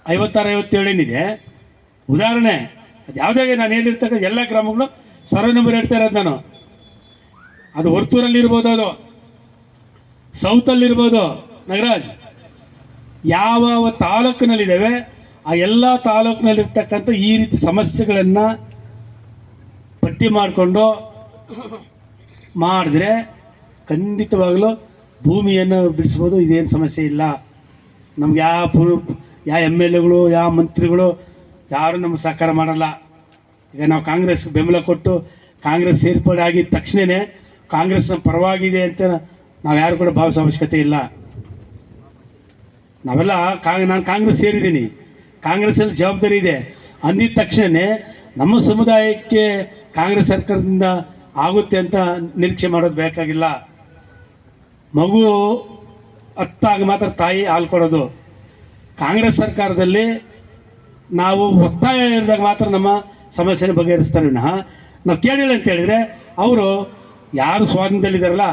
56-57 ಏನಿದೆ ಉದಾಹರಣೆ, ಅದು ಯಾವುದೇ ನಾನು ಹೇಳಿರ್ತಕ್ಕ ಎಲ್ಲ ಗ್ರಾಮಗಳು ಸರ್ವೆ ನಂಬರ್ ಹೇಳ್ತಾ ಇರೋದು ನಾನು. ಅದು ವರ್ತೂರಲ್ಲಿರ್ಬೋದು, ಅದು ಸೌತಲ್ಲಿರ್ಬೋದು, ನಾಗರಾಜ್, ಯಾವ ತಾಲೂಕಿನಲ್ಲಿದ್ದಾವೆ ಆ ಎಲ್ಲ ತಾಲೂಕಿನಲ್ಲಿರ್ತಕ್ಕಂಥ ಈ ರೀತಿ ಸಮಸ್ಯೆಗಳನ್ನು ಪಟ್ಟಿ ಮಾಡಿಕೊಂಡು ಮಾಡಿದ್ರೆ ಖಂಡಿತವಾಗಲೂ ಭೂಮಿಯನ್ನು ಬಿಡಿಸ್ಬೋದು. ಇದೇನು ಸಮಸ್ಯೆ ಇಲ್ಲ. ನಮ್ಗೆ ಯಾವ MLAಗಳು, ಯಾವ ಮಂತ್ರಿಗಳು ಯಾರು ನಮ್ಗೆ ಸಹಕಾರ ಮಾಡಲ್ಲ. ಈಗ ನಾವು ಕಾಂಗ್ರೆಸ್ ಬೆಂಬಲ ಕೊಟ್ಟು ಕಾಂಗ್ರೆಸ್ ಸೇರ್ಪಡೆ ಆಗಿದ ತಕ್ಷಣವೇ ಕಾಂಗ್ರೆಸ್ನ ಪರವಾಗಿದೆ ಅಂತ ನಾವು ಯಾರು ಕೂಡ ಭಾವಿಸೋ ಅವಶ್ಯಕತೆ ಇಲ್ಲ. ನಾವೆಲ್ಲ ನಾನು ಕಾಂಗ್ರೆಸ್ ಸೇರಿದ್ದೀನಿ, ಕಾಂಗ್ರೆಸ್ಸಲ್ಲಿ ಜವಾಬ್ದಾರಿ ಇದೆ ಅಂದಿದ ತಕ್ಷಣವೇ ನಮ್ಮ ಸಮುದಾಯಕ್ಕೆ ಕಾಂಗ್ರೆಸ್ ಸರ್ಕಾರದಿಂದ ಆಗುತ್ತೆ ಅಂತ ನಿರೀಕ್ಷೆ ಮಾಡೋದು ಬೇಕಾಗಿಲ್ಲ. ಮಗು ಅತ್ತಾಗ ಮಾತ್ರ ತಾಯಿ ಹಾಲು ಕೊಡೋದು. ಕಾಂಗ್ರೆಸ್ ಸರ್ಕಾರದಲ್ಲಿ ನಾವು ಒತ್ತಾಯ ಇರಿದಾಗ ಮಾತ್ರ ನಮ್ಮ ಸಮಸ್ಯೆನ ಬಗೆಹರಿಸ್ತಾರೆ ವಿನಃ ನಾವು ಕೇಳಿಲ್ಲ ಅಂತ ಹೇಳಿದರೆ ಅವರು ಯಾರು ಸ್ವಾಧೀನದಲ್ಲಿದ್ದಾರಲ್ಲ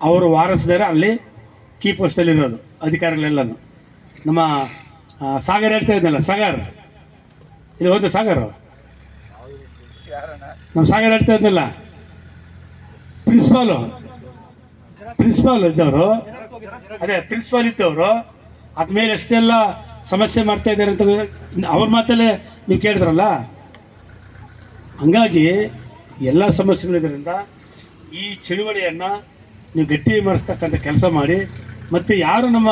ಅವರು ವಾರಸದಾರ ಅಲ್ಲಿ ಕೀ ಪೋಸ್ಟಲ್ಲಿರೋದು ಅಧಿಕಾರಿಗಳೆಲ್ಲನೂ. ನಮ್ಮ ಸಾಗರ್ ಹೇಳ್ತಾ ಇದ್ನಲ್ಲ, ಸಾಗರ್ ಇಲ್ಲಿ ಹೋದ ಸಾಗರ್, ನಮ್ಮ ಸಾಗರ್ ಹೇಳ್ತಾ ಇದ್ನಲ್ಲ, ಪ್ರಿನ್ಸಿಪಾಲ್ ಇದ್ದವರು, ಅದೇ ಪ್ರಿನ್ಸಿಪಾಲ್ ಇದ್ದವರು ಅದ್ಮೇಲೆ ಎಷ್ಟೆಲ್ಲ ಸಮಸ್ಯೆ ಮಾಡ್ತಾ ಇದ್ದಾರೆ ಅಂತ ಅವ್ರ ಮಾತಲ್ಲೇ ನೀವು ಕೇಳಿದ್ರಲ್ಲ. ಹಂಗಾಗಿ ಎಲ್ಲ ಸಮಸ್ಯೆಗಳಿದ್ದರಿಂದ ಈ ಚಳುವಳಿಯನ್ನು ನೀವು ಗಟ್ಟಿ ಮಾಡಿಸ್ತಕ್ಕಂಥ ಕೆಲಸ ಮಾಡಿ. ಮತ್ತು ಯಾರು ನಮ್ಮ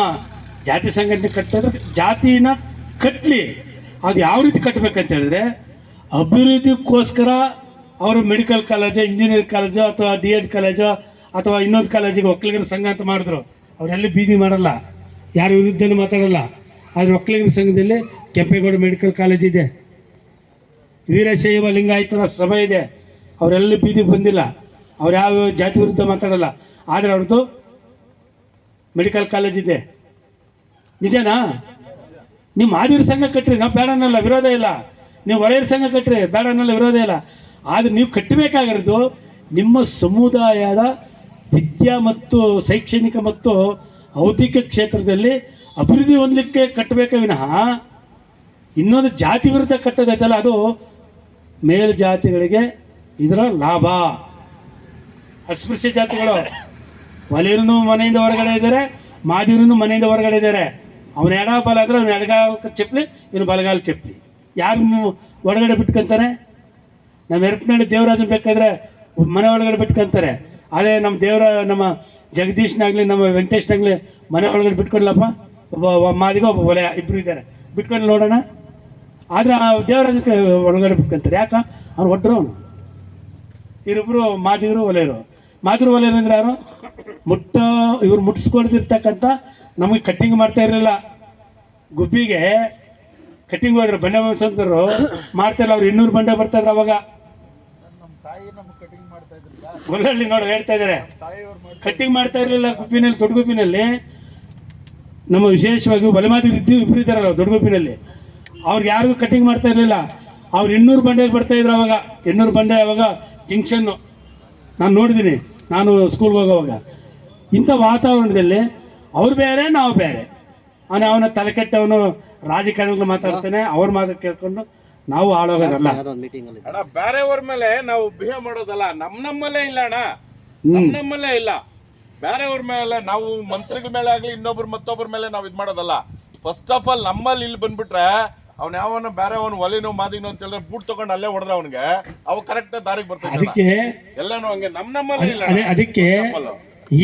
ಜಾತಿ ಸಂಘಟನೆ ಕಟ್ಟಿದ್ರೆ ಜಾತಿನ ಕಟ್ಟಲಿ. ಅದು ಯಾವ ರೀತಿ ಕಟ್ಟಬೇಕಂತ ಹೇಳಿದ್ರೆ ಅಭಿವೃದ್ಧಿಗೋಸ್ಕರ ಅವರು ಮೆಡಿಕಲ್ ಕಾಲೇಜು, ಇಂಜಿನಿಯರಿಂಗ್ ಕಾಲೇಜು ಅಥವಾ D.Ed ಕಾಲೇಜು ಅಥವಾ ಇನ್ನೊಂದು ಕಾಲೇಜಿಗೆ ಒಕ್ಕಲಿಗರ ಸಂಘ ಅಂತ ಮಾಡಿದ್ರು. ಅವರೆಲ್ಲಿ ಬೀದಿ ಮಾಡಲ್ಲ, ಯಾರ ವಿರುದ್ಧನೂ ಮಾತಾಡಲ್ಲ. ಆದರೆ ಒಕ್ಕಲಿಗರ ಸಂಘದಲ್ಲಿ ಕೆಂಪೇಗೌಡ ಮೆಡಿಕಲ್ ಕಾಲೇಜ್ ಇದೆ, ವೀರಶೈವ ಲಿಂಗಾಯತರ ಸಭೆ ಇದೆ. ಅವರೆಲ್ಲಿ ಬೀದಿಗೆ ಬಂದಿಲ್ಲ, ಅವ್ರು ಯಾವ ಜಾತಿ ವಿರುದ್ಧ ಮಾತಾಡಲ್ಲ. ಆದರೆ ಅವ್ರದ್ದು ಮೆಡಿಕಲ್ ಕಾಲೇಜ್ ಇದೆ. ನಿಜನಾ? ನೀವು ಮಾದಿರ ಸಂಘ ಕಟ್ಟ್ರಿ, ನಾವು ಬೇಡ ಅನ್ನಲ್ಲ, ವಿರೋಧ ಇಲ್ಲ. ನೀವು ಒಡೆಯರ ಸಂಘ ಕಟ್ಟ್ರಿ, ಬೇಡ ಅನ್ನಲ್ಲ, ವಿರೋಧ ಇಲ್ಲ. ಆದರೆ ನೀವು ಕಟ್ಟಬೇಕಾಗಿರೋದು ನಿಮ್ಮ ಸಮುದಾಯದ ವಿದ್ಯಾ ಮತ್ತು ಶೈಕ್ಷಣಿಕ ಮತ್ತು ಔದ್ಯೋಗಿಕ ಕ್ಷೇತ್ರದಲ್ಲಿ ಅಭಿವೃದ್ಧಿ ಹೊಂದಲಿಕ್ಕೆ ಕಟ್ಟಬೇಕ ವಿನಃ ಇನ್ನೊಂದು ಜಾತಿ ವಿರುದ್ಧ ಕಟ್ಟೋದೈತಲ್ಲ, ಅದು ಮೇಲ್ಜಾತಿಗಳಿಗೆ ಇದರ ಲಾಭ. ಅಸ್ಪೃಶ್ಯ ಜಾತಿಗಳು ಒಲೆಯೂ ಮನೆಯಿಂದ ಹೊರಗಡೆ ಇದ್ದಾರೆ, ಮಾದಿರೂ ಮನೆಯಿಂದ ಹೊರಗಡೆ ಇದ್ದಾರೆ. ಅವನ ಎಡ ಬಲ ಅಂದರೆ ಅವ್ನ ಎಡಗಾಲ ಚಪ್ಪಲಿ, ಇವನು ಬಲಗಾಲ ಚಪ್ಪಲಿ. ಯಾರು ಒಳಗಡೆ ಬಿಟ್ಕೊಂತಾನೆ? ನಮ್ಮ ಎರಪನಹಳ್ಳಿ ದೇವರಾಜನ್ ಬೇಕಾದ್ರೆ ಮನೆ ಒಳಗಡೆ ಬಿಟ್ಕೊಂತಾರೆ. ಅದೇ ನಮ್ಮ ಜಗದೀಶ್ನಾಗಲಿ ನಮ್ಮ ವೆಂಕಟೇಶ್ನಾಗಲಿ ಮನೆ ಒಳಗಡೆ ಬಿಟ್ಕೊಡ್ಲಪ್ಪ. ಒಬ್ಬ ಮಾದಿಗ ಒಬ್ಬ ಒಲೆ ಇಬ್ಬರು ಇದ್ದಾರೆ, ಬಿಟ್ಕೊಂಡು ನೋಡೋಣ. ಆದರೆ ಆ ದೇವರಾಜಕ್ಕೆ ಒಳಗಡೆ ಬಿಟ್ಕೊಂತಾರೆ. ಯಾಕ? ಅವ್ನು ಒಟ್ಟರು. ಅವನು ಇವರಿಬ್ಬರು ಮಾದಿಗರು ಒಲೆಯರು. ಮಾದಿಗರು ಒಲೆಯರು ಅಂದ್ರೆ ಯಾರು? ಇವ್ರು ಮುಟ್ಟಿಸ್ಕೊಳ್ದಿರ್ತಕ್ಕಂಥ ನಮಗೆ ಕಟ್ಟಿಂಗ್ ಮಾಡ್ತಾ ಇರಲಿಲ್ಲ. ಗುಬ್ಬಿಗೆ ಕಟ್ಟಿಂಗ್ ಹೋದ್ರೆ ಬಂಡೆ ಸಂತರು ಮಾಡ್ತಾಯಿಲ್ಲ. ಅವ್ರು 200 ಬಂಡೆ ಬರ್ತಾಯಿದ್ರು ಅವಾಗ. ಒಳ್ಳಲ್ಲಿ ನೋಡಿ ಹೇಳ್ತಾ ಇದ್ದಾರೆ, ಕಟ್ಟಿಂಗ್ ಮಾಡ್ತಾ ಇರಲಿಲ್ಲ ಗುಬ್ಬಿನಲ್ಲಿ. ದೊಡ್ಡ ಗುಬ್ಬಿನಲ್ಲಿ ನಮ್ಮ ವಿಶೇಷವಾಗಿ ಒಲೆಮಾದಿಗರು ಇಬ್ಬರು ಇದ್ದಾರಲ್ಲ ದೊಡ್ಡ ಗುಬ್ಬಿನಲ್ಲಿ, ಅವ್ರಿಗೆ ಯಾರಿಗೂ ಕಟ್ಟಿಂಗ್ ಮಾಡ್ತಾ ಇರಲಿಲ್ಲ. ಅವ್ರು 200 ಬಂಡೆಗೆ ಬರ್ತಾಯಿದ್ರು ಅವಾಗ. 200 ಬಂಡೆ ಅವಾಗ ಜಂಕ್ಷನ್ನು ನಾನು ನೋಡಿದ್ದೀನಿ, ನಾನು ಸ್ಕೂಲ್ಗೆ ಹೋಗೋವಾಗ. ಇಂಥ ವಾತಾವರಣದಲ್ಲಿ ಅವ್ರು ಬೇರೆ, ನಾವು ಬೇರೆ. ಅವನ ತಲೆ ಕೆಟ್ಟವನು ರಾಜಕಾರಣಿಗಳು ಮಾತಾಡ್ತಾನೆ, ಅವ್ರ ಮಾತು ಕೇಳ್ಕೊಂಡು ನಾವು ಆಳೋಗೋದಲ್ಲ. ಅಣ್ಣ ಬೇರೆಯವ್ರ ಮೇಲೆ ನಾವು ಬಿಹೇವ್ ಮಾಡೋದಲ್ಲ, ನಮ್ಮಲ್ಲೇ ಇಲ್ಲ ಅಣ್ಣ, ನಮ್ಮಲ್ಲೇ ಇಲ್ಲ. ಬೇರೆಯವ್ರ ಮೇಲೆ ನಾವು ಮಂತ್ರಿಗಳ ಮೇಲೆ ಆಗ್ಲಿ ಮತ್ತೊಬ್ಬರ ಮೇಲೆ ನಾವು ಇದ್ ಮಾಡೋದಲ್ಲ. ಫಸ್ಟ್ ಆಫ್ ಆಲ್ ನಮ್ಮಲ್ಲಿ ಇಲ್ಲಿ ಬಂದ್ಬಿಟ್ರೆ ಅವ್ನ ಯಾವನ ಬೇರೆ ಅವನು ಒಲಿನೋ ಮಾದಿನೋ ಅಂತ ಹೇಳಿದ್ರೆ ಬೂಟ್ ತಗೊಂಡು ಅಲ್ಲೇ ಹೊಡೆದ್ರೆ ಅವನಿಗೆ ಅವ ಕರೆಕ್ಟ್ ದಾರಿಗೆ ಬರ್ತಾನೆ. ಅದಕ್ಕೆ ಎಲ್ಲಾನು ಹಂಗೆ ನಮ್ಮಲ್ಲೇ ಇಲ್ಲ. ಅದಕ್ಕೆ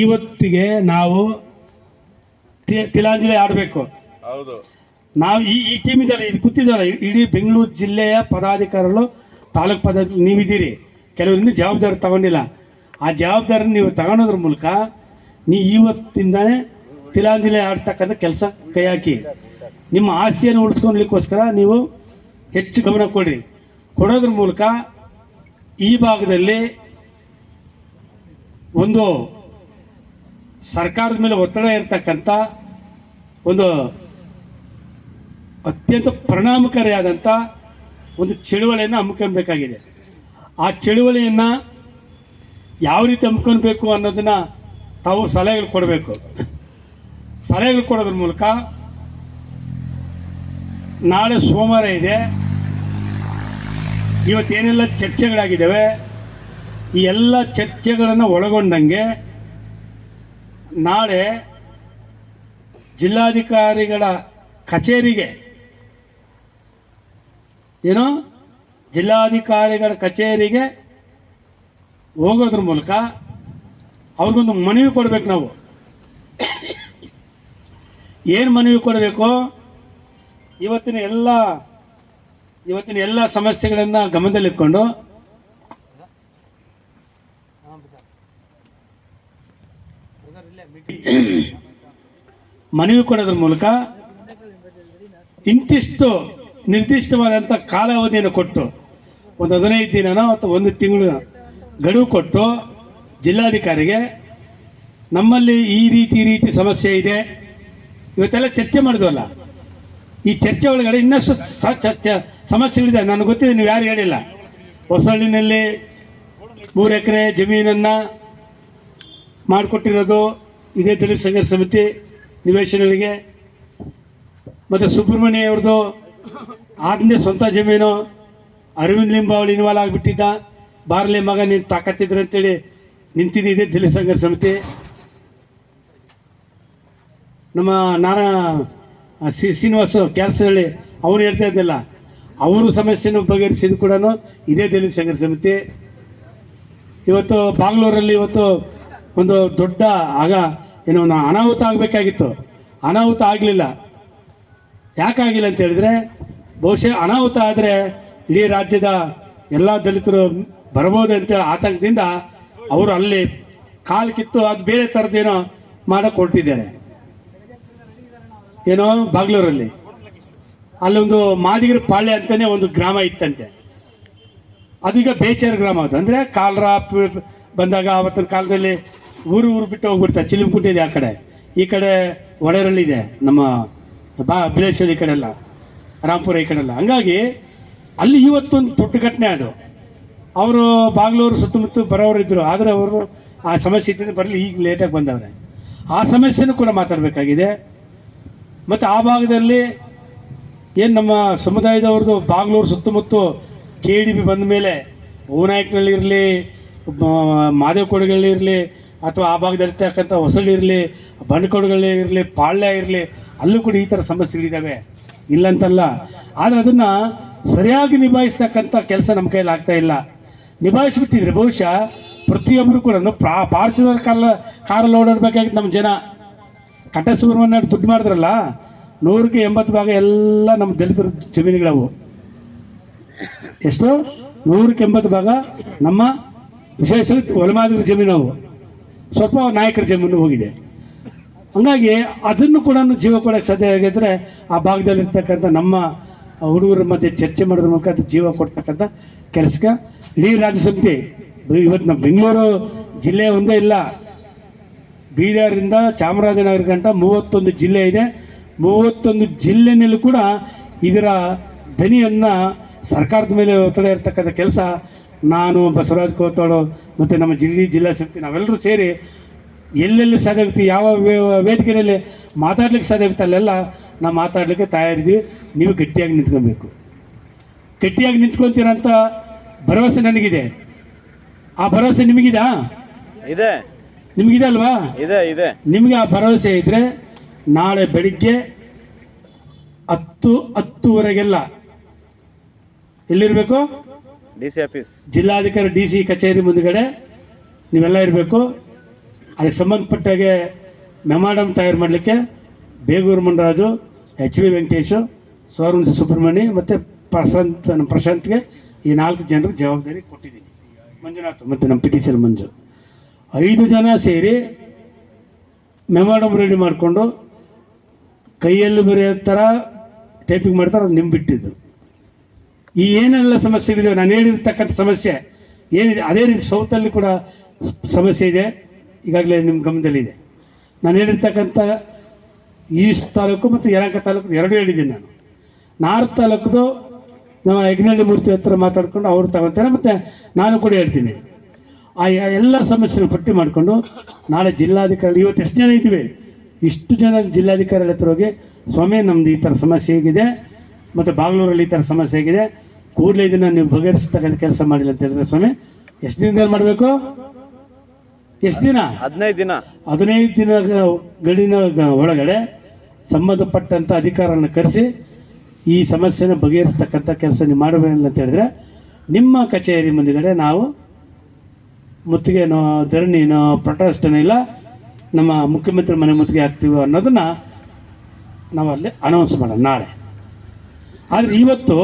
ಇವತ್ತಿಗೆ ನಾವು ತಿಲಾಂಜಲಿ ಆಡಬೇಕು. ಹೌದು, ನಾವು ಈ ಟೀಮ್ ಇದಲ್ಲ, ಇಲ್ಲಿ ಕೂತಿದ್ದಲ್ಲ, ಇಡೀ ಬೆಂಗಳೂರು ಜಿಲ್ಲೆಯ ಪದಾಧಿಕಾರಿಗಳು, ತಾಲೂಕು ಪದಾಧಿಕಾರಿ ನೀವಿದ್ದೀರಿ. ಕೆಲವರಿಂದ ಜವಾಬ್ದಾರಿ ತಗೊಂಡಿಲ್ಲ. ಆ ಜವಾಬ್ದಾರಿ ನೀವು ತಗೊಳೋದ್ರ ಮೂಲಕ ಇವತ್ತಿಂದಾನೇ ತಿಲಾಂಜಲಿ ಆಡ್ತಕ್ಕಂಥ ಕೆಲಸ ಕೈ ಹಾಕಿ ನಿಮ್ಮ ಆಸ್ತಿಯನ್ನು ಉಳಿಸ್ಕೊಳ್ಲಿಕ್ಕೋಸ್ಕರ ನೀವು ಹೆಚ್ಚು ಗಮನ ಕೊಡೋದ್ರ ಮೂಲಕ ಈ ಭಾಗದಲ್ಲಿ ಒಂದು ಸರ್ಕಾರದ ಮೇಲೆ ಒತ್ತಡ ಇರತಕ್ಕಂಥ ಒಂದು ಅತ್ಯಂತ ಪರಿಣಾಮಕಾರಿಯಾದಂಥ ಒಂದು ಚಳುವಳಿಯನ್ನು ಹಮ್ಮಿಕೊಳ್ಬೇಕಾಗಿದೆ. ಆ ಚಳುವಳಿಯನ್ನು ಯಾವ ರೀತಿ ಹಮ್ಮಿಕೊಳ್ಬೇಕು ಅನ್ನೋದನ್ನು ತಾವು ಸಲಹೆಗಳು ಕೊಡಬೇಕು. ಸಲಹೆಗಳು ಕೊಡೋದ್ರ ಮೂಲಕ ನಾಳೆ ಸೋಮವಾರ ಇದೆ, ಇವತ್ತೇನೆಲ್ಲ ಚರ್ಚೆಗಳಾಗಿದ್ದಾವೆ, ಈ ಎಲ್ಲ ಚರ್ಚೆಗಳನ್ನು ಒಳಗೊಂಡಂಗೆ ನಾಳೆ ಜಿಲ್ಲಾಧಿಕಾರಿಗಳ ಕಚೇರಿಗೆ ಜಿಲ್ಲಾಧಿಕಾರಿಗಳ ಕಚೇರಿಗೆ ಹೋಗೋದ್ರ ಮೂಲಕ ಅವ್ರಿಗೊಂದು ಮನವಿ ಕೊಡಬೇಕು. ನಾವು ಏನು ಮನವಿ ಕೊಡಬೇಕು? ಇವತ್ತಿನ ಎಲ್ಲ ಸಮಸ್ಯೆಗಳನ್ನು ಗಮನದಲ್ಲಿಟ್ಕೊಂಡು ಮನವಿ ಕೊಡೋದ್ರ ಮೂಲಕ ಇಂತಿಷ್ಟು ನಿರ್ದಿಷ್ಟವಾದಂಥ ಕಾಲಾವಧಿಯನ್ನು ಕೊಟ್ಟು ಒಂದು 15 ದಿನನೋ ಅಥವಾ 1 ತಿಂಗಳು ಗಡುವು ಕೊಟ್ಟು ಜಿಲ್ಲಾಧಿಕಾರಿಗೆ ನಮ್ಮಲ್ಲಿ ಈ ರೀತಿ ಸಮಸ್ಯೆ ಇದೆ, ಇವತ್ತೆಲ್ಲ ಚರ್ಚೆ ಮಾಡಿದ್ವಲ್ಲ, ಈ ಚರ್ಚೆ ಒಳಗಡೆ ಇನ್ನಷ್ಟು ಸಮಸ್ಯೆಗಳಿದೆ. ನನಗೆ ಗೊತ್ತಿದೆ, ನೀವು ಯಾರು ಹೇಳಿಲ್ಲ. ಹೊಸಳ್ಳಿನಲ್ಲಿ 3 ಎಕರೆ ಜಮೀನನ್ನು ಮಾಡಿಕೊಟ್ಟಿರೋದು ಇದೇ ದಲಿತ ಸಂಘರ್ಷ ಸಮಿತಿ ನಿವೇಶನಗಳಿಗೆ. ಮತ್ತು ಸುಬ್ರಹ್ಮಣ್ಯ ಅವ್ರದ್ದು ಆದ್ನೇ ಸ್ವಂತ ಜಮೀನು, ಅರವಿಂದ್ ಲಿಂಬಾವಳಿ ಇನ್ವಾಲ್ವ್ ಆಗಿಬಿಟ್ಟಿದ್ದ. ಬಾರ್ಲೆ ಮಗ ನೀನು ತಾಕತ್ತಿದ್ರೆ ಅಂತೇಳಿ ನಿಂತಿದ್ದೆ ದಲಿತ ಸಂಘರ್ಷ ಸಮಿತಿ. ನಮ್ಮ ಶ್ರೀನಿವಾಸ ಕ್ಯಾಲ್ಸಹಳ್ಳಿ ಅವನು ಹೇಳ್ತಾ ಇದ್ದಿಲ್ಲ, ಅವರು ಸಮಸ್ಯೆಯನ್ನು ಬಗೆಹರಿಸಿದ್ದು ಕೂಡ ಇದೇ ದಲಿತ ಸಂಘರ್ಷ ಸಮಿತಿ. ಇವತ್ತು ಬಾಂಗ್ಳೂರಲ್ಲಿ ಒಂದು ದೊಡ್ಡ ಒಂದು ಅನಾಹುತ ಆಗಬೇಕಾಗಿತ್ತು, ಅನಾಹುತ ಆಗಲಿಲ್ಲ. ಯಾಕಾಗಿಲ್ಲ ಅಂತ ಹೇಳಿದ್ರೆ, ಬಹುಶಃ ಅನಾಹುತ ಆದರೆ ಇಡೀ ರಾಜ್ಯದ ಎಲ್ಲ ದಲಿತರು ಬರ್ಬೋದು ಅಂತೇಳಿ ಆತಂಕದಿಂದ ಅವರು ಅಲ್ಲಿ ಕಾಲು ಕಿತ್ತು ಅದು ಬೇರೆ ಥರದ್ದೇನೋ ಮಾಡಕ್ಕೆ ಹೊರಟಿದ್ದಾರೆ. ಏನೋ ಬಾಗ್ಲೂರಲ್ಲಿ ಅಲ್ಲೊಂದು ಮಾದಿಗರ ಪಾಳ್ಯ ಅಂತಲೇ ಒಂದು ಗ್ರಾಮ ಇತ್ತಂತೆ. ಅದೀಗ ಬೇಚೇರ ಗ್ರಾಮ ಅದು. ಅಂದರೆ ಕಾಲರ ಬಂದಾಗ ಆವತ್ತಿನ ಕಾಲದಲ್ಲಿ ಊರು ಬಿಟ್ಟು ಹೋಗ್ಬಿಡ್ತಾರೆ. ಚಿಲಿಮಕುಂಟೆ ಇದೆ ಆ ಕಡೆ, ಈ ಕಡೆ ಒಡೆರಳ್ಳಿದೆ ನಮ್ಮ ಬಿಲೇಶ್ವರ, ಈ ಕಡೆ ಎಲ್ಲ ರಾಂಪುರ, ಈ ಕಡೆ ಎಲ್ಲ. ಹಂಗಾಗಿ ಅಲ್ಲಿ ಇವತ್ತೊಂದು ದೊಡ್ಡ ಘಟನೆ ಅದು. ಅವರು ಬಾಗ್ಲೂರು ಸುತ್ತಮುತ್ತ ಬರೋರು ಇದ್ದರು, ಆದರೆ ಅವರು ಆ ಸಮಸ್ಯೆ ಇದ್ದರೆ ಬರಲಿ, ಈಗ ಲೇಟಾಗಿ ಬಂದವ್ರೆ. ಆ ಸಮಸ್ಯೆನೂ ಕೂಡ ಮಾತಾಡಬೇಕಾಗಿದೆ. ಮತ್ತು ಆ ಭಾಗದಲ್ಲಿ ಏನು ನಮ್ಮ ಸಮುದಾಯದವ್ರದ್ದು ಬಾಗ್ಲೂರು ಸುತ್ತಮುತ್ತ KDP ಬಂದ ಮೇಲೆ ಹೂನಾಯಕನಲ್ಲಿರಲಿ, ಮಾದೇವಕೋಡಿಗಳಿರಲಿ, ಅಥವಾ ಆ ಭಾಗದಲ್ಲಿರ್ತಕ್ಕಂಥ ಹೊಸಳಿರಲಿ, ಬಂಡ್ಕೋಡುಗಳಿರಲಿ, ಪಾಳ್ಯ ಇರಲಿ, ಅಲ್ಲೂ ಕೂಡ ಈ ಥರ ಸಮಸ್ಯೆಗಳಿದ್ದಾವೆ, ಇಲ್ಲಂತಲ್ಲ. ಆದರೆ ಅದನ್ನು ಸರಿಯಾಗಿ ನಿಭಾಯಿಸ್ತಕ್ಕಂಥ ಕೆಲಸ ನಮ್ಮ ಕೈಯಲ್ಲಿ ಆಗ್ತಾ ಇಲ್ಲ. ನಿಭಾಯಿಸ್ಬಿಟ್ಟಿದ್ರೆ ಬಹುಶಃ ಪ್ರತಿಯೊಬ್ಬರು ಕೂಡ ಫಾರ್ಚುನರ್ ಕಾರಲ್ಲಿ ಓಡಾಡಬೇಕಾಗಿತ್ತು ನಮ್ಮ ಜನ. ಕಟ್ಟ ಸುಬ್ರಹ್ಮಣ್ಯ ದುಡ್ಡು ಮಾಡಿದ್ರಲ್ಲ, 100ಕ್ಕೆ 80 ಭಾಗ ಎಲ್ಲ ನಮ್ಮ ದಲಿತರ ಜಮೀನುಗಳವು. ಎಷ್ಟು? 100ಕ್ಕೆ 80 ಭಾಗ ನಮ್ಮ ವಿಶೇಷ ಒಲಮಾದಿಗರ ಜಮೀನವು, ಸ್ವಲ್ಪ ನಾಯಕರ ಜಮೀನು ಹೋಗಿದೆ. ಹಂಗಾಗಿ ಅದನ್ನು ಕೂಡ ಜೀವ ಕೊಡೋಕ್ಕೆ ಸಾಧ್ಯ ಆಗಿದ್ರೆ ಆ ಭಾಗದಲ್ಲಿರ್ತಕ್ಕಂಥ ನಮ್ಮ ಹುಡುಗರ ಮಧ್ಯೆ ಚರ್ಚೆ ಮಾಡೋದ್ರ ಮೂಲಕ ಅದು ಜೀವ ಕೊಡ್ತಕ್ಕಂಥ ಕೆಲಸಕ್ಕೆ ಇಡೀ ರಾಜ್ಯ ಸಮಿತಿ, ಇವತ್ತು ನಮ್ಮ ಬೆಂಗಳೂರು ಜಿಲ್ಲೆ ಒಂದೇ ಇಲ್ಲ, ಬೀದರಿಂದ ಚಾಮರಾಜನಗರ ಗಂಟ 31 ಜಿಲ್ಲೆ ಇದೆ. 31 ಜಿಲ್ಲೆನಲ್ಲೂ ಕೂಡ ಇದರ ಧ್ವನಿಯನ್ನು ಸರ್ಕಾರದ ಮೇಲೆ ಒತ್ತಡ ಇರ್ತಕ್ಕಂಥ ಕೆಲಸ ನಾನು, ಬಸವರಾಜ್ ಕೋತಾಳು ಮತ್ತು ನಮ್ಮ ಜಿಲ್ಲಾ ಸಮಿತಿ ನಾವೆಲ್ಲರೂ ಸೇರಿ ಎಲ್ಲೆಲ್ಲಿ ಸಾಧ್ಯ ಆಗುತ್ತೆ, ಯಾವ ವೇದಿಕೆಯಲ್ಲಿ ಮಾತಾಡ್ಲಿಕ್ಕೆ ಸಾಧ್ಯ ಆಗುತ್ತೆ ಅಲ್ಲೆಲ್ಲ ನಾವು ಮಾತಾಡಲಿಕ್ಕೆ ತಯಾರಿದ್ದೀವಿ. ನೀವು ಗಟ್ಟಿಯಾಗಿ ನಿಂತ್ಕೊಬೇಕು. ಗಟ್ಟಿಯಾಗಿ ನಿಂತ್ಕೊತೀರಂತ ಭರವಸೆ ನನಗಿದೆ. ಆ ಭರವಸೆ ನಿಮಗಿದಾ? ಇದೆ. ನಿಮಗಿದೆ ಅಲ್ವಾ? ಇದೆ ಇದೆ. ನಿಮಗೆ ಆ ಭರವಸೆ ಇದ್ದರೆ ನಾಳೆ ಬೆಳಿಗ್ಗೆ 10:10ವರೆಗೆಲ್ಲ ಎಲ್ಲಿರಬೇಕು? DC ಆಫೀಸ್, ಜಿಲ್ಲಾಧಿಕಾರಿ DC ಕಚೇರಿ ಮುಂದುಗಡೆ ನೀವೆಲ್ಲ ಇರಬೇಕು. ಅದಕ್ಕೆ ಸಂಬಂಧಪಟ್ಟಾಗೆ ಮೆಮಾಡಮ್ ತಯಾರು ಮಾಡಲಿಕ್ಕೆ ಬೇಗೂರು ಮುನ್ರಾಜು, HV ವೆಂಕಟೇಶು, ಸ್ವರ್ಣ ಸುಬ್ರಹ್ಮಣ್ಯ ಮತ್ತು ಪ್ರಶಾಂತ್ಗೆ ಈ 4 ಜನರಿಗೆ ಜವಾಬ್ದಾರಿ ಕೊಟ್ಟಿದ್ದೀನಿ. ಮಂಜುನಾಥ್ ಮತ್ತು ನಮ್ಮ PTCL ಮಂಜು 5 ಜನ ಸೇರಿ ಮೆಮಾಡಮ್ ರೆಡಿ ಮಾಡಿಕೊಂಡು ಕೈಯಲ್ಲಿ ಬರೆಯೋ ಥರ ಟೈಪಿಂಗ್ ಮಾಡ್ತಾರೆ. ಅದು ನಿಮ್ಮ ಬಿಟ್ಟಿದ್ದು. ಈ ಏನೆಲ್ಲ ಸಮಸ್ಯೆಗಳಿದೆ, ನಾನು ಹೇಳಿರ್ತಕ್ಕಂಥ ಸಮಸ್ಯೆ ಏನಿದೆ ಅದೇ ರೀತಿ ಸೌತಲ್ಲಿ ಕೂಡ ಸಮಸ್ಯೆ ಇದೆ, ಈಗಾಗಲೇ ನಿಮ್ಮ ಗಮನದಲ್ಲಿದೆ. ನಾನು ಹೇಳಿರ್ತಕ್ಕಂಥ ಈಸ್ಟ್ ತಾಲೂಕು ಮತ್ತು ಯಲಹಂಕ ತಾಲೂಕು 2 ಹೇಳಿದ್ದೀನಿ. ನಾನು ನಾರ್ತ್ ತಾಲೂಕದು ನಮ್ಮ ಯಜ್ಞಹಳ್ಳಿ ಮೂರ್ತಿ ಹತ್ರ ಮಾತಾಡ್ಕೊಂಡು ಅವ್ರು ತಗೊಳ್ತಾರೆ, ಮತ್ತು ನಾನು ಕೂಡ ಹೇಳ್ತೀನಿ. ಆ ಎಲ್ಲ ಸಮಸ್ಯೆನ ಪಟ್ಟಿ ಮಾಡಿಕೊಂಡು ನಾಳೆ ಜಿಲ್ಲಾಧಿಕಾರಿ, ಇವತ್ತು ಎಷ್ಟು ಜನ ಇದ್ದೀವಿ, ಇಷ್ಟು ಜನ ಜಿಲ್ಲಾಧಿಕಾರಿ ಹತ್ರ ಹೋಗಿ, ಸ್ವಾಮಿ ನಮ್ಮದು ಈ ಥರ ಸಮಸ್ಯೆ ಹೇಗಿದೆ ಮತ್ತು ಬಾಗ್ಲೂರಲ್ಲಿ ಈ ಥರ ಸಮಸ್ಯೆ ಹೇಗಿದೆ, ಕೂಡಲೇ ಇದನ್ನು ನೀವು ಬಗೆಹರಿಸ್ತಕ್ಕಂಥ ಕೆಲಸ ಮಾಡಿಲ್ಲ ಅಂತ ಹೇಳಿದ್ರೆ, ಸ್ವಾಮಿ ಎಷ್ಟು ದಿನದಲ್ಲಿ ಮಾಡಬೇಕು? ಎಷ್ಟು ದಿನ? 15 ದಿನ. 15 ದಿನ ಗಡಿನ ಒಳಗಡೆ ಸಂಬಂಧಪಟ್ಟಂಥ ಅಧಿಕಾರವನ್ನು ಕರೆಸಿ ಈ ಸಮಸ್ಯೆನ ಬಗೆಹರಿಸ್ತಕ್ಕಂಥ ಕೆಲಸ ನೀವು ಮಾಡಬೇಕಿಲ್ಲ ಅಂತ ಹೇಳಿದ್ರೆ, ನಿಮ್ಮ ಕಚೇರಿ ಮುಂದುಗಡೆ ನಾವು ಮುತ್ತಿಗೆನೋ ಧರಣಿನೋ ಪ್ರೊಟೆಸ್ಟನೋ ಇಲ್ಲ, ನಮ್ಮ ಮುಖ್ಯಮಂತ್ರಿ ಮನೆ ಮುತ್ತಿಗೆ ಹಾಕ್ತೀವಿ ಅನ್ನೋದನ್ನು ನಾವು ಅಲ್ಲಿ ಅನೌನ್ಸ್ ಮಾಡೋಣ ನಾಳೆ. ಆದರೆ ಇವತ್ತು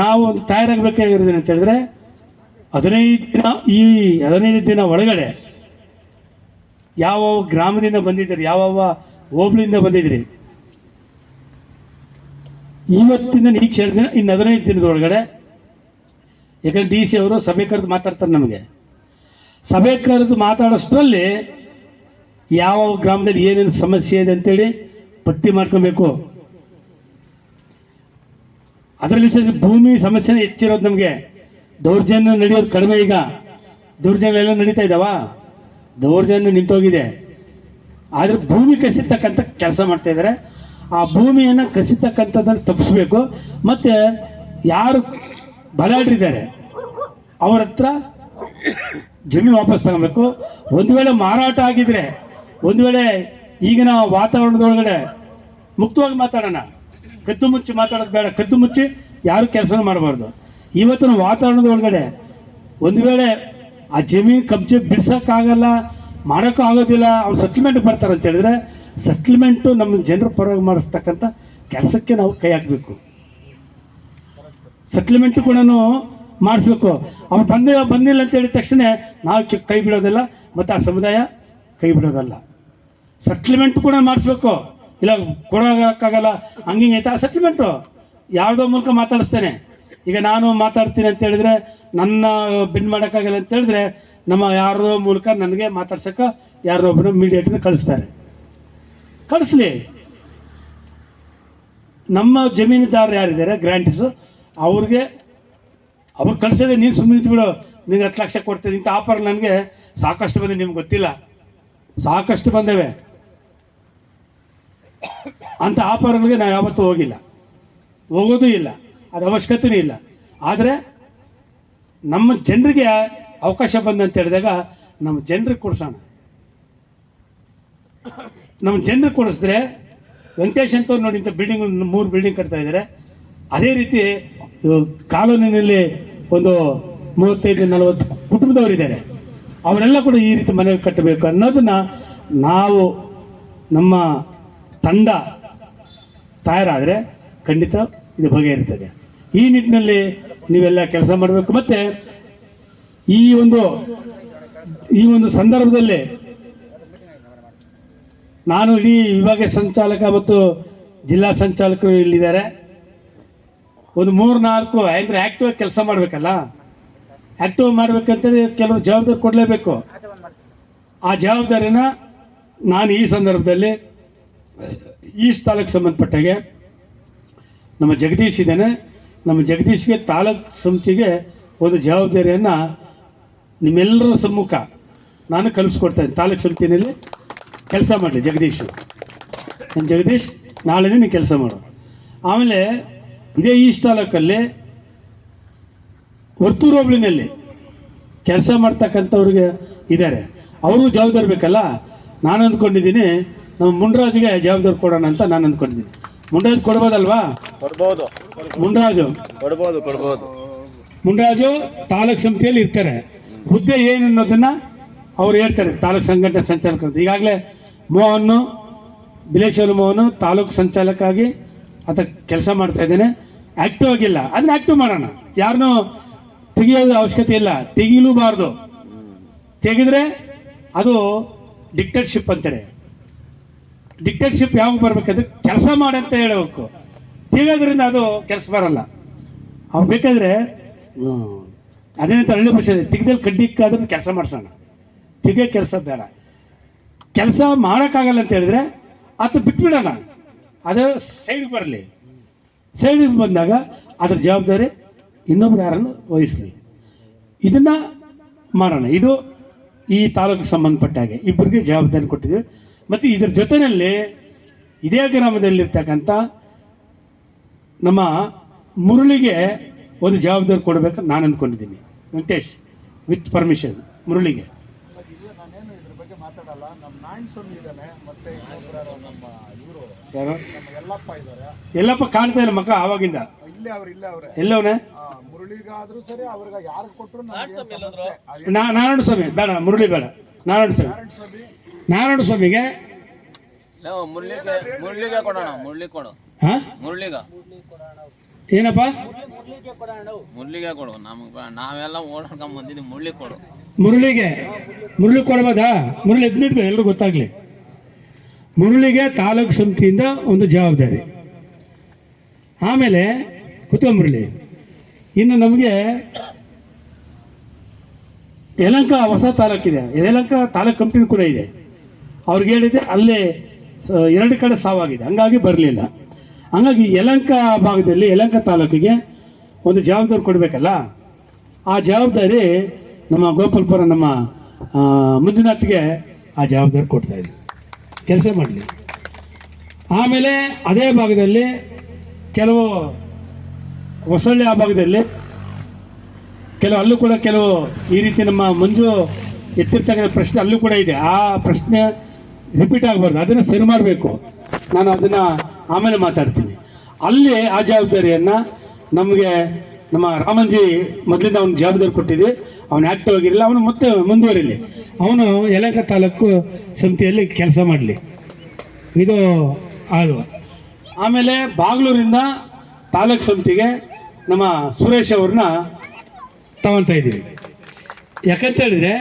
ನಾವು ಒಂದು ತಯಾರಾಗಬೇಕಾಗಿರೋದೇನು ಅಂತ ಹೇಳಿದ್ರೆ, 15 ದಿನ ಒಳಗಡೆ ಯಾವ ಗ್ರಾಮದಿಂದ ಬಂದಿದ್ದೀರಿ, ಯಾವ ಹೋಬಳಿಯಿಂದ ಬಂದಿದ್ದೀರಿ, ಇವತ್ತಿಂದ ಈ ಕ್ಷಣ ದಿನ ಇನ್ನು 15 ದಿನದೊಳಗಡೆ, ಯಾಕಂದ್ರೆ DC ಅವರು ಸಭೆ ಕರೆದು ಮಾತಾಡ್ತಾರೆ. ನಮಗೆ ಸಭೆ ಕರೆದು ಮಾತಾಡೋಷ್ಟರಲ್ಲಿ ಯಾವ ಗ್ರಾಮದಲ್ಲಿ ಏನೇನು ಸಮಸ್ಯೆ ಇದೆ ಅಂತೇಳಿ ಪಟ್ಟಿ ಮಾಡ್ಕೊಬೇಕು. ಅದರಲ್ಲಿ ವಿಶೇಷ ಭೂಮಿ ಸಮಸ್ಯೆನೇ ಹೆಚ್ಚಿರೋದು. ನಮಗೆ ದೌರ್ಜನ್ಯ ನಡೆಯೋದು ಕಡಿಮೆ. ಈಗ ದೌರ್ಜನ್ಯ ಎಲ್ಲ ನಡೀತಾ ಇದ್ದಾವ? ದೌರ್ಜನ್ಯ ನಿಂತೋಗಿದೆ. ಆದರೆ ಭೂಮಿ ಕಸಿತಕ್ಕಂಥ ಕೆಲಸ ಮಾಡ್ತಾ ಇದ್ದಾರೆ. ಆ ಭೂಮಿಯನ್ನು ಕಸಿತಕ್ಕಂಥದ್ದನ್ನು ತಪ್ಪಿಸ್ಬೇಕು. ಮತ್ತು ಯಾರು ಬಲಾಢ್ರಿದ್ದಾರೆ ಅವ್ರ ಹತ್ರ ಜಮೀನು ವಾಪಸ್ ತಗೋಬೇಕು. ಒಂದು ವೇಳೆ ಮಾರಾಟ ಆಗಿದ್ರೆ, ಒಂದು ವೇಳೆ ಈಗಿನ ವಾತಾವರಣದೊಳಗಡೆ ಮುಕ್ತವಾಗಿ ಮಾತಾಡೋಣ, ಕದ್ದು ಮುಚ್ಚಿ ಮಾತಾಡೋದು ಬೇಡ. ಕದ್ದು ಮುಚ್ಚಿ ಯಾರು ಕೆಲಸ ಮಾಡಬಾರ್ದು. ಇವತ್ತಿನ ವಾತಾವರಣದ ಒಳಗಡೆ ಒಂದು ವೇಳೆ ಆ ಜಮೀನು ಕಬ್ಜೆ ಬಿಡ್ಸೋಕ್ಕಾಗಲ್ಲ, ಮಾಡೋಕ್ಕೂ ಆಗೋದಿಲ್ಲ, ಅವ್ರು ಸೆಟ್ಲ್ಮೆಂಟ್ ಬರ್ತಾರೆ ಅಂತ ಹೇಳಿದ್ರೆ, ಸೆಟ್ಲ್ಮೆಂಟು ನಮ್ಮ ಜನರ ಪರವಾಗಿ ಮಾಡಿಸ್ತಕ್ಕಂಥ ಕೆಲಸಕ್ಕೆ ನಾವು ಕೈ ಹಾಕಬೇಕು. ಸೆಟ್ಲ್ಮೆಂಟು ಕೂಡ ಮಾಡಿಸ್ಬೇಕು. ಅವ್ರು ಬಂದಿಲ್ಲ ಅಂತ ಹೇಳಿದ ತಕ್ಷಣ ನಾವು ಕೈ ಬಿಡೋದಿಲ್ಲ ಮತ್ತು ಆ ಸಮುದಾಯ ಕೈ ಬಿಡೋದಲ್ಲ. ಸೆಟ್ಲ್ಮೆಂಟ್ ಕೂಡ ಮಾಡಿಸ್ಬೇಕು. ಇಲ್ಲ ಕೊಡೋಕ್ಕಾಗಲ್ಲ ಹಂಗಿಂಗೆ ಐತೆ, ಆ ಸೆಟ್ಲ್ಮೆಂಟು ಯಾವುದೋ ಮೂಲಕ ಮಾತಾಡಿಸ್ತೇನೆ. ಈಗ ನಾನು ಮಾತಾಡ್ತೀನಿ ಅಂತ ಹೇಳಿದ್ರೆ ನನ್ನ ಬೆಂಡ್ ಮಾಡೋಕ್ಕಾಗಲ್ಲ ಅಂತ ಹೇಳಿದ್ರೆ ನಮ್ಮ ಯಾರೋ ಮೂಲಕ ನನಗೆ ಮಾತಾಡ್ಸೋಕೆ ಯಾರೋ ಒಬ್ಬರು ಮೀಡಿಯೇಟ್ನ ಕಳಿಸ್ತಾರೆ. ಕಳಿಸ್ಲಿ. ನಮ್ಮ ಜಮೀನುದಾರರು ಯಾರಿದ್ದಾರೆ ಗ್ರ್ಯಾಂಟೀಸು ಅವ್ರಿಗೆ ಅವ್ರು ಕಳಿಸೋದೆ ನೀನು ಸುಮ್ಮನೆ ಬಿಡು, ನಿಂಗೆ 10 ಲಕ್ಷ ಕೊಡ್ತೀನಿ ಇಂಥ ಆಫರ್ ನನಗೆ ಸಾಕಷ್ಟು ಬಂದಿದೆ, ನಿಮ್ಗೆ ಗೊತ್ತಿಲ್ಲ, ಸಾಕಷ್ಟು ಬಂದವೆ. ಅಂಥ ಆಫರ್ಗಳಿಗೆ ನಾವು ಯಾವತ್ತೂ ಹೋಗಿಲ್ಲ, ಹೋಗೋದೂ ಇಲ್ಲ, ಅದು ಅವಶ್ಯಕತೆಯೂ ಇಲ್ಲ. ಆದರೆ ನಮ್ಮ ಜನರಿಗೆ ಅವಕಾಶ ಬಂದಂತ ಹೇಳಿದಾಗ ನಮ್ಮ ಜನರಿಗೆ ಕೊಡಿಸೋಣ. ನಮ್ಮ ಜನರಿಗೆ ಕೊಡಿಸಿದ್ರೆ ವೆಂಕಟೇಶ್ ಅಂತವ್ರು ನೋಡಿ ಇಂಥ ಬಿಲ್ಡಿಂಗ್ 3 ಬಿಲ್ಡಿಂಗ್ ಕಟ್ತಾ ಇದ್ದಾರೆ. ಅದೇ ರೀತಿ ಕಾಲೋನಿನಲ್ಲಿ ಒಂದು 35-40 ಕುಟುಂಬದವರಿದ್ದಾರೆ. ಅವರೆಲ್ಲ ಕೂಡ ಈ ರೀತಿ ಮನೆ ಕಟ್ಟಬೇಕು ಅನ್ನೋದನ್ನ ನಾವು ನಮ್ಮ ತಂಡ ತಯಾರಾದರೆ ಖಂಡಿತ ಇದು ಬಗೆಹರಿತದೆ. ಈ ನಿಟ್ಟಿನಲ್ಲಿ ನೀವೆಲ್ಲ ಕೆಲಸ ಮಾಡಬೇಕು. ಮತ್ತು ಈ ಒಂದು ಸಂದರ್ಭದಲ್ಲಿ ನಾನು ಇಡೀ ವಿಭಾಗೀಯ ಸಂಚಾಲಕ ಮತ್ತು ಜಿಲ್ಲಾ ಸಂಚಾಲಕರು ಇಲ್ಲಿದ್ದಾರೆ. ಒಂದು 3-4 ಅಂದರೆ ಆ್ಯಕ್ಟಿವ್ ಕೆಲಸ ಮಾಡಬೇಕಲ್ಲ. ಆ್ಯಕ್ಟಿವ್ ಮಾಡಬೇಕಂತೇಳಿ ಕೆಲವರು ಜವಾಬ್ದಾರಿ ಕೊಡಲೇಬೇಕು. ಆ ಜವಾಬ್ದಾರಿನ ನಾನು ಈ ಸಂದರ್ಭದಲ್ಲಿ ಈ ತಾಲೂಕು ಸಂಬಂಧಪಟ್ಟಾಗೆ ನಮ್ಮ ಜಗದೀಶ್ ಇದ್ದಾನೆ, ನಮ್ಮ ಜಗದೀಶ್ಗೆ ತಾಲೂಕು ಸಮಿತಿಗೆ ಒಂದು ಜವಾಬ್ದಾರಿಯನ್ನು ನಿಮ್ಮೆಲ್ಲರ ಸಮ್ಮುಖ ನಾನು ಕಲಿಸ್ಕೊಡ್ತಾಯಿದ್ದೀನಿ. ತಾಲೂಕು ಸಮಿತಿನಲ್ಲಿ ಕೆಲಸ ಮಾಡಲಿ ಜಗದೀಶು. ನನ್ನ ಜಗದೀಶ್ ನಾಳೆನೇ ನೀವು ಕೆಲಸ ಮಾಡು. ಆಮೇಲೆ ಇದೇ ಈ ತಾಲೂಕಲ್ಲಿ ವರ್ತೂರು ಹೋಬಳಿನಲ್ಲಿ ಕೆಲಸ ಮಾಡ್ತಕ್ಕಂಥವ್ರಿಗೆ ಇದ್ದಾರೆ, ಅವರು ಜವಾಬ್ದಾರಿ ಬೇಕಲ್ಲ. ನಾನು ಅಂದ್ಕೊಂಡಿದ್ದೀನಿ ನಮ್ಮ ಮುಂಡರಾಜ್ಗೆ ಜವಾಬ್ದಾರಿ ಕೊಡೋಣ ಅಂತ ನಾನು ಅಂದ್ಕೊಂಡಿದ್ದೀನಿ. ಮುಂಡರಾಜ್ ಕೊಡ್ಬೋದಲ್ವಾ? ಕೊಡ್ಬೋದು. ಮುಂಡರಾಜು ತಾಲೂಕು ಸಮಿತಿಯಲ್ಲಿ ಇರ್ತಾರೆ. ಹುದ್ದೆ ಏನು ಅನ್ನೋದನ್ನ ಅವ್ರು ಹೇಳ್ತಾರೆ ತಾಲೂಕು ಸಂಘಟನೆ ಸಂಚಾಲಕರು. ಈಗಾಗಲೇ ಬಿಲೇಶ್ವರ ಮೋಹನ್ ತಾಲೂಕು ಸಂಚಾಲಕ ಆಗಿ ಆತ ಕೆಲಸ ಮಾಡ್ತಾ ಇದ್ದೇನೆ. ಆ್ಯಕ್ಟಿವ್ ಆಗಿಲ್ಲ, ಅದನ್ನ ಆ್ಯಕ್ಟಿವ್ ಮಾಡೋಣ. ಯಾರನ್ನೂ ತೆಗಿಯೋದು ಅವಶ್ಯಕತೆ ಇಲ್ಲ, ತೆಗಿಲೂಬಾರ್ದು. ತೆಗೆದ್ರೆ ಅದು ಡಿಕ್ಟೇಟರ್ಶಿಪ್ ಅಂತಾರೆ. ಡಿಕ್ಟೇಟರ್ಶಿಪ್ ಯಾವಾಗ ಬರ್ಬೇಕಂದ್ರೆ ಕೆಲಸ ಮಾಡಿ ಅಂತ ಹೇಳಬೇಕು. ತೆಗೋದ್ರಿಂದ ಅದು ಕೆಲಸ ಬರಲ್ಲ. ಅವ್ರು ಬೇಕಾದರೆ ಅದೇನಂತ ಹಳ್ಳಿ ಭಾಷೆ ತೆಗೆದಲ್ಲಿ ಕಡ್ಡಿಕ್ಕಾದ್ರೆ ಕೆಲಸ ಮಾಡಿಸೋಣ, ತೆಗಿಯೋ ಕೆಲಸ ಬೇಡ. ಕೆಲಸ ಮಾಡೋಕ್ಕಾಗಲ್ಲ ಅಂತ ಹೇಳಿದ್ರೆ ಅದು ಬಿಟ್ಬಿಡೋಣ, ಅದು ಸೈಡ್ಗೆ ಬರಲಿ. ಸೈಡಿಗೆ ಬಂದಾಗ ಅದ್ರ ಜವಾಬ್ದಾರಿ ಇನ್ನೊಬ್ರು ಯಾರನ್ನು ವಹಿಸಲಿ. ಇದನ್ನು ಮಾಡೋಣ. ಇದು ಈ ತಾಲೂಕಿಗೆ ಸಂಬಂಧಪಟ್ಟ ಹಾಗೆ ಇಬ್ಬರಿಗೆ ಜವಾಬ್ದಾರಿ ಕೊಟ್ಟಿದ್ದೀವಿ. ಮತ್ತು ಇದ್ರ ಜೊತೆಯಲ್ಲಿ ಇದೇ ಗ್ರಾಮದಲ್ಲಿರ್ತಕ್ಕಂಥ ನಮ್ಮ ಮುರಳಿಗೆ ಒಂದು ಜವಾಬ್ದಾರಿ ಕೊಡಬೇಕು ನಾನು ಅಂದ್ಕೊಂಡಿದ್ದೀನಿ. ವೆಂಕಟೇಶ್ ವಿತ್ ಪರ್ಮಿಷನ್ ಮುರಳಿಗೆ. ನಾನೇನು ಇದ್ರ ಬಗ್ಗೆ ಮಾತಾಡಲ್ಲ. ನಮ್ಮ ನಾರಾಯಣ ಸ್ವಾಮಿ ಇದ್ದಾನೆ, ಮತ್ತೆ ಯಾರು ಯಲ್ಲಪ್ಪ ಇದ್ದಾರೆ. ಎಲ್ಲಪ್ಪ ಕಾಣ್ತಾ ಇಲ್ಲ ಮಕ್ಕ ಆವಾಗಿಂದ. ಇಲ್ಲೇ ಅವ್ರೆ ಎಲ್ಲವನೇ ಮುರಳಿಗಾದ್ರೂ ಸರಿ, ಅವ್ರಿಗೆ ಯಾರು ಕೊಟ್ಟರು ನಾರಾಯಣ ಸ್ವಾಮಿ ಬೇಡ, ಮುರಳಿ ಬೇಡ, ನಾರಾಯಣ ಸ್ವಾಮಿ. ನಾರಾಯಣ ಸ್ವಾಮಿಗೆ ಮುರಳಿಗೆ ಕೊಡೋಣ. ಮುರಳಿ ಕೊಡು. ಮುರಳಿಗ ಏನಪ್ಪ ಮುರಳಿಗೆ ಕೊಡು. ನಾವೆಲ್ಲ ಓಡಾಡ್ಕೊಂಡ್ ಬಂದಿದ್ದೀವಿ. ಮುರಳಿ ಕೊಡು. ಮುರಳಿ ಕೊಡ್ಬೋದಾ? ಮುರಳಿ ಎದ್ನಿಡ್ಬೇಕು, ಎಲ್ರಿಗೂ ಗೊತ್ತಾಗ್ಲಿ. ಮುರಳಿಗೆ ತಾಲೂಕು ಸಮಿತಿಯಿಂದ ಒಂದು ಜವಾಬ್ದಾರಿ. ಆಮೇಲೆ ಮುರಳಿ. ಇನ್ನು ನಮಗೆ ಯಲಹಂಕ ಹೊಸ ತಾಲೂಕಿದೆ, ಯಲಹಂಕ ತಾಲೂಕು ಕಂಪ್ನಿ ಕೂಡ ಇದೆ. ಅವ್ರಿಗೆ ಹೇಳಿದೆ ಅಲ್ಲೇ 2 ಕಡೆ ಸಾವಾಗಿದೆ, ಹಂಗಾಗಿ ಬರಲಿಲ್ಲ. ಹಂಗಾಗಿ ಯಲಹಂಕ ಭಾಗದಲ್ಲಿ ಯಲಹಂಕ ತಾಲೂಕಿಗೆ ಒಂದು ಜವಾಬ್ದಾರಿ ಕೊಡಬೇಕಲ್ಲ. ಆ ಜವಾಬ್ದಾರಿ ನಮ್ಮ ಗೋಪಾಲ್ಪುರ ನಮ್ಮ ಮಂಜುನಾಥ್ಗೆ ಆ ಜವಾಬ್ದಾರಿ ಕೊಡ್ತಾಯಿದ್ವಿ, ಕೆಲಸ ಮಾಡಲಿ. ಆಮೇಲೆ ಅದೇ ಭಾಗದಲ್ಲಿ ಕೆಲವು ಹೊಸಳ್ಳಿ ಆ ಭಾಗದಲ್ಲಿ ಅಲ್ಲೂ ಕೂಡ ಕೆಲವು ಈ ರೀತಿ ನಮ್ಮ ಮಂಜು ಎತ್ತಿರ್ತಕ್ಕಂಥ ಪ್ರಶ್ನೆ ಅಲ್ಲೂ ಕೂಡ ಇದೆ. ಆ ಪ್ರಶ್ನೆ ರಿಪೀಟ್ ಆಗಬಾರ್ದು, ಅದನ್ನು ಸರಿ ಮಾಡಬೇಕು. ನಾನು ಅದನ್ನು ಆಮೇಲೆ ಮಾತಾಡ್ತೀನಿ. ಅಲ್ಲಿ ಆ ಜವಾಬ್ದಾರಿಯನ್ನು ನಮಗೆ ನಮ್ಮ ರಾಮಂಜಿ ಮೊದಲಿಂದ ಅವ್ನಿಗೆ ಜವಾಬ್ದಾರಿ ಕೊಟ್ಟಿದ್ವಿ. ಅವನು ಆ್ಯಕ್ಟಿವ್ ಆಗಿರಲಿಲ್ಲ, ಅವನು ಮತ್ತೆ ಮುಂದುವರಿಲಿ. ಅವನು ಯಲಹಂಕ ತಾಲೂಕು ಸಮಿತಿಯಲ್ಲಿ ಕೆಲಸ ಮಾಡಲಿ. ಇದು ಅದು. ಆಮೇಲೆ ಬಾಗ್ಲೂರಿಂದ ತಾಲೂಕು ಸಮಿತಿಗೆ ನಮ್ಮ ಸುರೇಶ್ ಅವ್ರನ್ನ ತಗೊತಾ ಇದ್ದೀವಿ. ಯಾಕಂತ ಹೇಳಿದ್ರೆ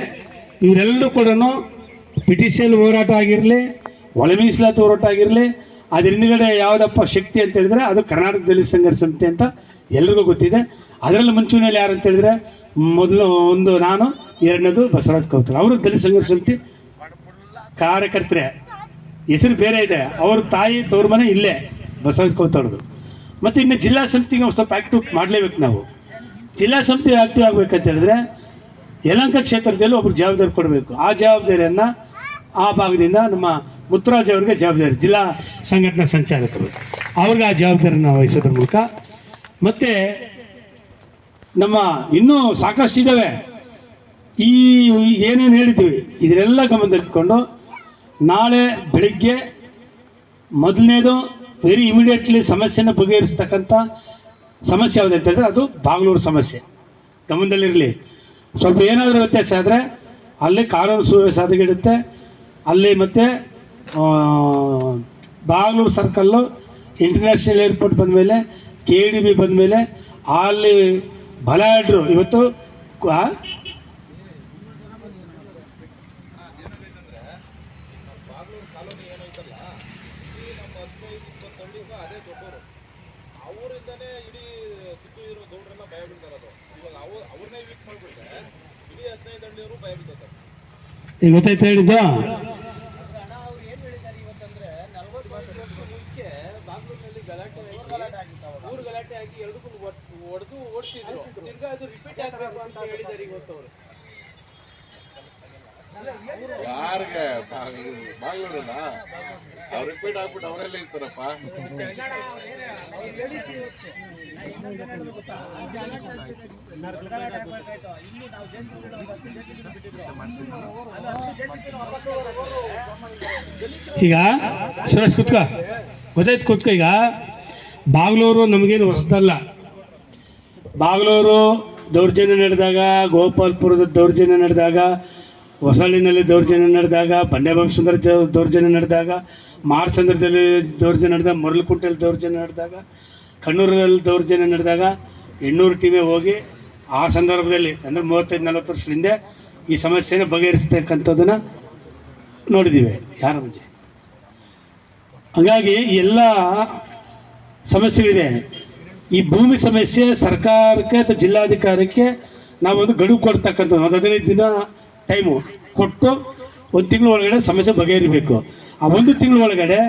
ಇವರೆಲ್ಲರೂ ಕೂಡ ಪಿಟಿಷನ್ ಹೋರಾಟ ಆಗಿರಲಿ, ಒಳ ಮೀಸಲಾತಿ ಹೋರಾಟ ಆಗಿರಲಿ, ಅದ್ರ ಹಿಂದ್ಗಡೆ ಯಾವುದಪ್ಪ ಶಕ್ತಿ ಅಂತ ಹೇಳಿದ್ರೆ ಅದು ಕರ್ನಾಟಕ ದಲಿತ ಸಂಘರ್ಷ ಸಮಿತಿ ಅಂತ ಎಲ್ರಿಗೂ ಗೊತ್ತಿದೆ. ಅದರಲ್ಲಿ ಮುಂಚೂಣಿಯಲ್ಲಿ ಯಾರು ಅಂತ ಹೇಳಿದ್ರೆ ಮೊದಲು ಒಂದು ನಾನು, ಎರಡನೇದು ಬಸವರಾಜ್ ಕೌತಲ್. ಅವರು ದಲಿತ ಸಂಘರ್ಷ ಸಮಿತಿ ಕಾರ್ಯಕರ್ತರೆ, ಹೆಸರು ಬೇರೆ ಇದೆ. ಅವ್ರ ತಾಯಿ ತವ್ರ ಮನೆ ಇಲ್ಲೇ ಬಸವರಾಜ್ ಕೌತಲ್ದು. ಮತ್ತು ಇನ್ನು ಜಿಲ್ಲಾ ಸಮಿತಿಗೆ ಒಂದು ಸ್ವಲ್ಪ ಆ್ಯಕ್ಟಿವ್ ಮಾಡಲೇಬೇಕು ನಾವು. ಜಿಲ್ಲಾ ಸಮಿತಿ ಆ್ಯಕ್ಟಿವ್ ಆಗಬೇಕಂತ ಹೇಳಿದ್ರೆ ಯಲಹಂಕ ಕ್ಷೇತ್ರದಲ್ಲಿ ಒಬ್ರು ಜವಾಬ್ದಾರಿ ಕೊಡಬೇಕು. ಆ ಜವಾಬ್ದಾರಿಯನ್ನು ಆ ಭಾಗದಿಂದ ನಮ್ಮ ಮುತ್ತುರಾಜ್ ಅವರಿಗೆ ಜವಾಬ್ದಾರಿ, ಜಿಲ್ಲಾ ಸಂಘಟನಾ ಸಂಚಾಲಕರು ಅವ್ರಿಗೆ ಆ ಜವಾಬ್ದಾರಿನ ವಹಿಸೋದ್ರ ಮೂಲಕ. ಮತ್ತು ನಮ್ಮ ಇನ್ನೂ ಸಾಕಷ್ಟು ಇದ್ದಾವೆ. ಈ ಏನೇನು ಹೇಳಿದ್ದೀವಿ ಇದನ್ನೆಲ್ಲ ಗಮನದಲ್ಲಿಟ್ಕೊಂಡು ನಾಳೆ ಬೆಳಿಗ್ಗೆ ಮೊದಲನೇದು ವೆರಿ ಇಮಿಡಿಯೇಟ್ಲಿ ಸಮಸ್ಯೆನ ಬಗೆಹರಿಸ್ತಕ್ಕಂಥ ಸಮಸ್ಯೆ ಯಾವುದು ಅಂತ ಹೇಳಿದ್ರೆ ಅದು ಬಾಗ್ಲೂರು ಸಮಸ್ಯೆ ಗಮನದಲ್ಲಿರಲಿ. ಸ್ವಲ್ಪ ಏನಾದರೂ ವ್ಯತ್ಯಾಸ ಆದರೆ ಅಲ್ಲಿ ಕಾನೂನು ಸುವ್ಯವಸ್ಥೆ ಹದಗೆಡುತ್ತೆ. ಅಲ್ಲಿ ಮತ್ತು ಬಾಗ್ಲೂರು ಸರ್ಕಲ್ಲು ಇಂಟರ್ನ್ಯಾಷನಲ್ ಏರ್ಪೋರ್ಟ್ ಬಂದಮೇಲೆ KDB ಬಂದಮೇಲೆ ಅಲ್ಲಿ ಬಲಾಢ್ಯರು ಇವತ್ತು ಈಗ ಗೊತ್ತಾಯ್ತು ಹೇಳಿದ್ದು. ಯಾರಿಗೆ ಬಾಗ್ಲೂರನ ಅವ್ರು ರಿಪೀಟ್ ಆಗ್ಬಿಟ್ಟು ಅವರೆಲ್ಲ ಇರ್ತಾರಪ್ಪ. ಈಗ ಸುರೇಶ್ ಕೂತ್ಕೋ, ಗೊತ್ತಾಯ್ತು ಕೂತ್ಕೋ. ಈಗ ಬಾಗ್ಲೂರು ನಮಗೇನು ಹೊಸದಲ್ಲ. ಬಾಗ್ಲೂರು ದೌರ್ಜನ್ಯ ನಡೆದಾಗ, ಗೋಪಾಲ್ಪುರದ ದೌರ್ಜನ್ಯ ನಡೆದಾಗ, ಹೊಸಳ್ಳಿನಲ್ಲಿ ದೌರ್ಜನ್ಯ ನಡೆದಾಗ, ಬಂಡೆಬಂಶುಂದರ ದೌರ್ಜನ್ಯ ನಡೆದಾಗ, ಮಾರ್ಸಂದ್ರದಲ್ಲಿ ದೌರ್ಜನ್ಯ ನಡೆದಾಗ, ಮರಳುಕುಂಟೆಯಲ್ಲಿ ದೌರ್ಜನ್ಯ ನಡೆದಾಗ, ಕಣ್ಣೂರಲ್ಲಿ ದೌರ್ಜನ್ಯ ನಡೆದಾಗ ಹೆಣ್ಣೂರು ಟೀಮೇ ಹೋಗಿ ಆ ಸಂದರ್ಭದಲ್ಲಿ ಅಂದರೆ 35-40 ವರ್ಷದ ಹಿಂದೆ ಈ ಸಮಸ್ಯೆನ ಬಗೆಹರಿಸ್ತಕ್ಕಂಥದ್ದನ್ನು ನೋಡಿದ್ದೀವಿ ಯಾರ ಮುಂಚೆ. ಹಾಗಾಗಿ ಎಲ್ಲ ಸಮಸ್ಯೆಗಳಿದೆ. ಈ ಭೂಮಿ ಸಮಸ್ಯೆ ಸರ್ಕಾರಕ್ಕೆ ಅಥವಾ ಜಿಲ್ಲಾಧಿಕಾರಕ್ಕೆ ನಾವೊಂದು ಗಡುವು ಕೊಡ್ತಕ್ಕಂಥದ್ದು, ಒಂದು 15 ದಿನ ಟೈಮು ಕೊಟ್ಟು 1 ತಿಂಗಳ ಒಳಗಡೆ ಸಮಸ್ಯೆ ಬಗೆಹರಿಬೇಕು. ಆ 1 ತಿಂಗಳ ಒಳಗಡೆ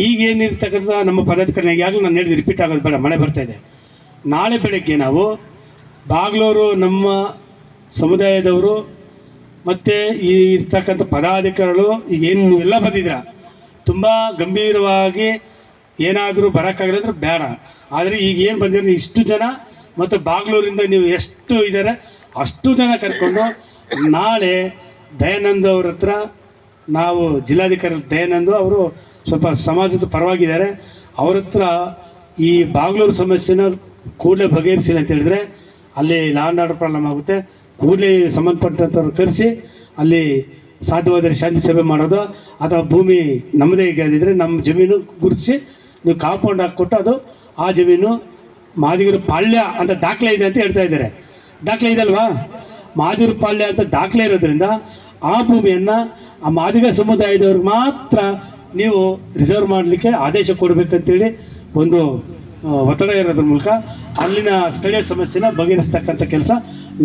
ಈಗೇನಿರ್ತಕ್ಕಂಥ ನಮ್ಮ ಪದಾಧಿಕಾರಿ, ಈಗಾಗಲೇ ನಾನು ಹೇಳಿದೆ, ರಿಪೀಟ್ ಆಗೋದು ಬೇಡ, ಮಳೆ ಬರ್ತಾಯಿದೆ. ನಾಳೆ ಬೆಳಗ್ಗೆ ನಾವು ಬಾಗ್ಲೂರು ನಮ್ಮ ಸಮುದಾಯದವರು ಮತ್ತು ಈ ಇರ್ತಕ್ಕಂಥ ಪದಾಧಿಕಾರಿಗಳು ಈಗೇನು ನೀವೆಲ್ಲ ಬಂದಿದ್ದೀರ, ತುಂಬ ಗಂಭೀರವಾಗಿ ಏನಾದರೂ ಬರೋಕ್ಕಾಗಿಲ್ಲ ಅಂದ್ರೆ ಬೇಡ. ಆದರೆ ಈಗ ಏನು ಬಂದಿರೋ ಇಷ್ಟು ಜನ ಮತ್ತು ಬಾಗ್ಲೂರಿಂದ ನೀವು ಎಷ್ಟು ಇದ್ದಾರೆ ಅಷ್ಟು ಜನ ಕರ್ಕೊಂಡು ನಾಳೆ ದಯಾನಂದ್ ಅವ್ರ ಹತ್ರ ನಾವು ಜಿಲ್ಲಾಧಿಕಾರಿ ದಯಾನಂದ್ ಅವರು ಸ್ವಲ್ಪ ಸಮಾಜದ ಪರವಾಗಿದ್ದಾರೆ, ಅವ್ರ ಹತ್ರ ಈ ಬಾಗ್ಲೂರು ಸಮಸ್ಯೆನ ಕೂಡಲೇ ಬಗೆಹರಿಸಿಲ್ಲ ಅಂತ ಹೇಳಿದ್ರೆ ಅಲ್ಲಿ ಲಾ ಆ್ಯಂಡ್ ಆರ್ಡರ್ ಪ್ರಾಬ್ಲಮ್ ಆಗುತ್ತೆ. ಕೂಡಲೇ ಸಂಬಂಧಪಟ್ಟಂಥವ್ರು ಕರೆಸಿ ಅಲ್ಲಿ ಸಾಧ್ಯವಾದರೆ ಶಾಂತಿ ಸಭೆ ಮಾಡೋದು, ಅಥವಾ ಭೂಮಿ ನಮ್ಮದೇ ಆಗಿದ್ದರೆ ನಮ್ಮ ಜಮೀನು ಗುರುತಿಸಿ ನೀವು ಕಾಂಪೌಂಡ್ ಹಾಕ್ಕೊಟ್ಟು ಅದು ಆ ಜಮೀನು ಮಾದಿಗರ ಪಾಳ್ಯ ಅಂತ ದಾಖಲೆ ಇದೆ ಅಂತ ಹೇಳ್ತಾ ಇದ್ದಾರೆ. ದಾಖಲೆ ಇದಲ್ವಾ? ಮಾದಿಗರ ಪಾಳ್ಯ ಅಂತ ದಾಖಲೆ ಇರೋದ್ರಿಂದ ಆ ಭೂಮಿಯನ್ನು ಆ ಮಾದಿಗ ಸಮುದಾಯದವ್ರಿಗೆ ಮಾತ್ರ ನೀವು ರಿಸರ್ವ್ ಮಾಡಲಿಕ್ಕೆ ಆದೇಶ ಕೊಡಬೇಕಂತೇಳಿ ಒಂದು ಒತ್ತಡ ಇರೋದ್ರ ಮೂಲಕ ಅಲ್ಲಿನ ಸ್ಥಳೀಯ ಸಮಸ್ಯೆನ ಬಗೆಹರಿಸ್ತಕ್ಕಂಥ ಕೆಲಸ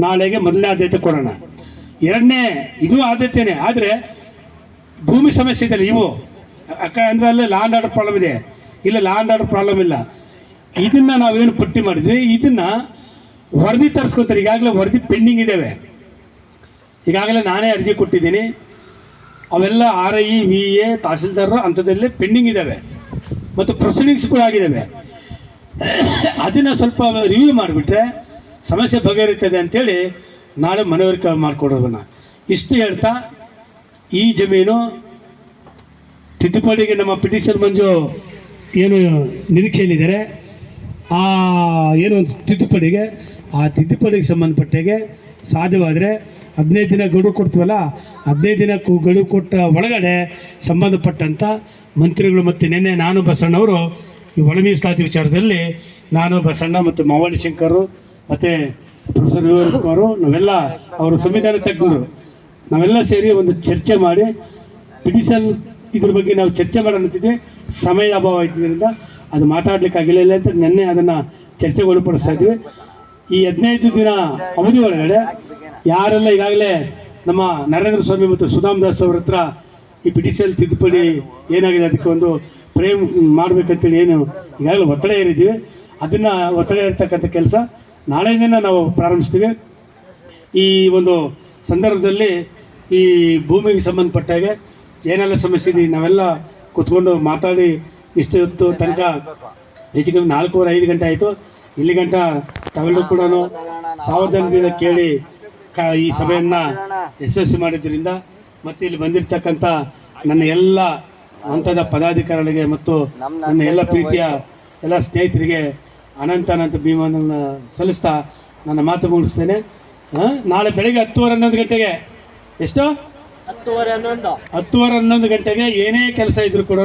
ನಾಳೆಗೆ ಮೊದಲನೇ ಆದ್ಯತೆ ಕೊಡೋಣ. ಎರಡನೇ ಇದು ಆದ್ಯತೆಯೇ, ಆದರೆ ಭೂಮಿ ಸಮಸ್ಯೆ ಇದೆಯಲ್ಲ ಇವು ಅಂದರೆ ಅಲ್ಲಿ ಲಾ ಆ್ಯಂಡ್ ಆರ್ಡರ್ ಪ್ರಾಬ್ಲಮ್ ಇದೆ, ಇಲ್ಲ ಲಾ ಆ್ಯಂಡ್ ಆರ್ಡರ್ ಪ್ರಾಬ್ಲಮ್ ಇಲ್ಲ. ಇದನ್ನು ನಾವೇನು ಪಟ್ಟಿ ಮಾಡಿದ್ವಿ ಇದನ್ನು ವರದಿ ತರಿಸ್ಕೊತಾರೆ. ಈಗಾಗಲೇ ವರದಿ ಪೆಂಡಿಂಗ್ ಇದ್ದಾವೆ. ಈಗಾಗಲೇ ನಾನೇ ಅರ್ಜಿ ಕೊಟ್ಟಿದ್ದೀನಿ. ಅವೆಲ್ಲ RI VA ತಹಸೀಲ್ದಾರರು ಅಂಥದ್ದಲ್ಲೇ ಪೆಂಡಿಂಗ್ ಇದ್ದಾವೆ ಮತ್ತು ಪ್ರೊಸೀಡಿಂಗ್ಸ್ ಕೂಡ ಆಗಿದ್ದಾವೆ. ಅದನ್ನು ಸ್ವಲ್ಪ ರಿವ್ಯೂ ಮಾಡಿಬಿಟ್ರೆ ಸಮಸ್ಯೆ ಬಗೆಹರಿತದೆ ಅಂಥೇಳಿ ನಾಳೆ ಮನವರಿಕೆ ಮಾಡಿಕೊಡೋದನ್ನು ಇಷ್ಟು ಹೇಳ್ತಾ, ಈ ಜಮೀನು ತಿದ್ದುಪಡಿಗೆ ನಮ್ಮ ಪಿಟಿಷನ್ ಮಂಜು ಏನು ನಿರೀಕ್ಷೆಯಲ್ಲಿದ್ದಾರೆ, ಆ ಏನು ತಿದ್ದುಪಡಿಗೆ ಸಂಬಂಧಪಟ್ಟಾಗೆ ಸಾಧ್ಯವಾದರೆ 15 ದಿನ ಗಡುವು ಕೊಡ್ತೀವಲ್ಲ, 15 ದಿನ ಗಡುವು ಕೊಟ್ಟ ಒಳಗಡೆ ಸಂಬಂಧಪಟ್ಟಂಥ ಮಂತ್ರಿಗಳು ಮತ್ತು ನಿನ್ನೆ ನಾನು ಬಸಣ್ಣವರು ಈ ಒಳ ಮೀಸಲಾತಿ ವಿಚಾರದಲ್ಲಿ ನಾನು ಬಸಣ್ಣ ಮತ್ತು ಮಾವಳ್ಳಿ ಶಂಕರು ಮತ್ತು ಪ್ರೊಫೆಸರ್ ವಿವೇಕ್ ಕುಮಾರ್ ನಾವೆಲ್ಲ ಅವರು ಸಂವಿಧಾನ ತಜ್ಞರು ನಾವೆಲ್ಲ ಸೇರಿ ಒಂದು ಚರ್ಚೆ ಮಾಡಿ ಪಿಟಿಷನ್ ಇದ್ರ ಬಗ್ಗೆ ನಾವು ಚರ್ಚೆ ಮಾಡೋಣಂತಿದ್ವಿ. ಸಮಯ ಅಭಾವ ಇದ್ದರಿಂದ ಅದು ಮಾತಾಡ್ಲಿಕ್ಕೆ ಆಗಿಲ್ಲ ಅಂತ ನಿನ್ನೆ ಅದನ್ನು ಚರ್ಚೆಗೆ ಒಳಪಡಿಸ್ತಾ ಇದ್ವಿ. ಈ 15 ದಿನ ಅವಧಿ ಒಳಗಡೆ ಯಾರೆಲ್ಲ ಈಗಾಗಲೇ ನಮ್ಮ ನರೇಂದ್ರ ಸ್ವಾಮಿ ಮತ್ತು ಸುಧಾಮ್ ದಾಸ್ ಅವ್ರ ಹತ್ರ ಈ ಪಿಟಿಷನ್ ತಿದ್ದುಪಡಿ ಏನಾಗಿದೆ ಅದಕ್ಕೆ ಒಂದು ಫ್ರೇಮ್ ಮಾಡಬೇಕಂತೇಳಿ ಏನು ಈಗಾಗಲೇ ಒತ್ತಡ ಏರಿದ್ದೀವಿ, ಅದನ್ನು ಒತ್ತಡ ಇರ್ತಕ್ಕಂಥ ಕೆಲಸ ನಾಳೆಯಿಂದ ನಾವು ಪ್ರಾರಂಭಿಸ್ತೀವಿ. ಈ ಒಂದು ಸಂದರ್ಭದಲ್ಲಿ ಈ ಭೂಮಿಗೆ ಸಂಬಂಧಪಟ್ಟಾಗೆ ಏನೆಲ್ಲ ಸಮಸ್ಯೆ ಇದೆ ನಾವೆಲ್ಲ ಕೂತ್ಕೊಂಡು ಮಾತಾಡಿ ಇಷ್ಟು ಹೊತ್ತು ತನಕ ಹೆಚ್ಚು ಕಮ್ಮಿ 4-5 ಗಂಟೆ ಆಯಿತು. ಇಲ್ಲಿ ಗಂಟ ತಾವೆಲ್ಲರೂ ಕೂಡ ಸಾವಧಾನದಿಂದ ಕೇಳಿ ಈ ಸಭೆಯನ್ನು ಯಶಸ್ವಿ ಮಾಡಿದ್ದರಿಂದ ಮತ್ತು ಇಲ್ಲಿ ಬಂದಿರತಕ್ಕಂಥ ನನ್ನ ಎಲ್ಲ ಹಂತದ ಪದಾಧಿಕಾರಿಗಳಿಗೆ ಮತ್ತು ನನ್ನ ಎಲ್ಲ ಪ್ರೀತಿಯ ಎಲ್ಲ ಸ್ನೇಹಿತರಿಗೆ ಅನಂತ ಭೀಮನನ್ನು ಸಲ್ಲಿಸ್ತಾ ನನ್ನ ಮಾತು ಮುಗಿಸ್ತೇನೆ. ನಾಳೆ ಬೆಳಗ್ಗೆ 10:11 ಗಂಟೆಗೆ ಎಷ್ಟು 10:11 ಗಂಟೆಗೆ ಏನೇ ಕೆಲಸ ಇದ್ರೂ ಕೂಡ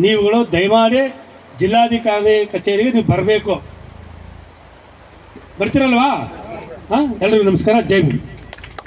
ನೀವುಗಳು ದಯಮಾಡಿ ಜಿಲ್ಲಾಧಿಕಾರಿ ಕಚೇರಿಗೆ ನೀವು ಬರಬೇಕು. ಬರ್ತೀರಲ್ವಾ? ಎಲ್ರಿಗೂ ನಮಸ್ಕಾರ. ಜೈ ಭೀಮ್.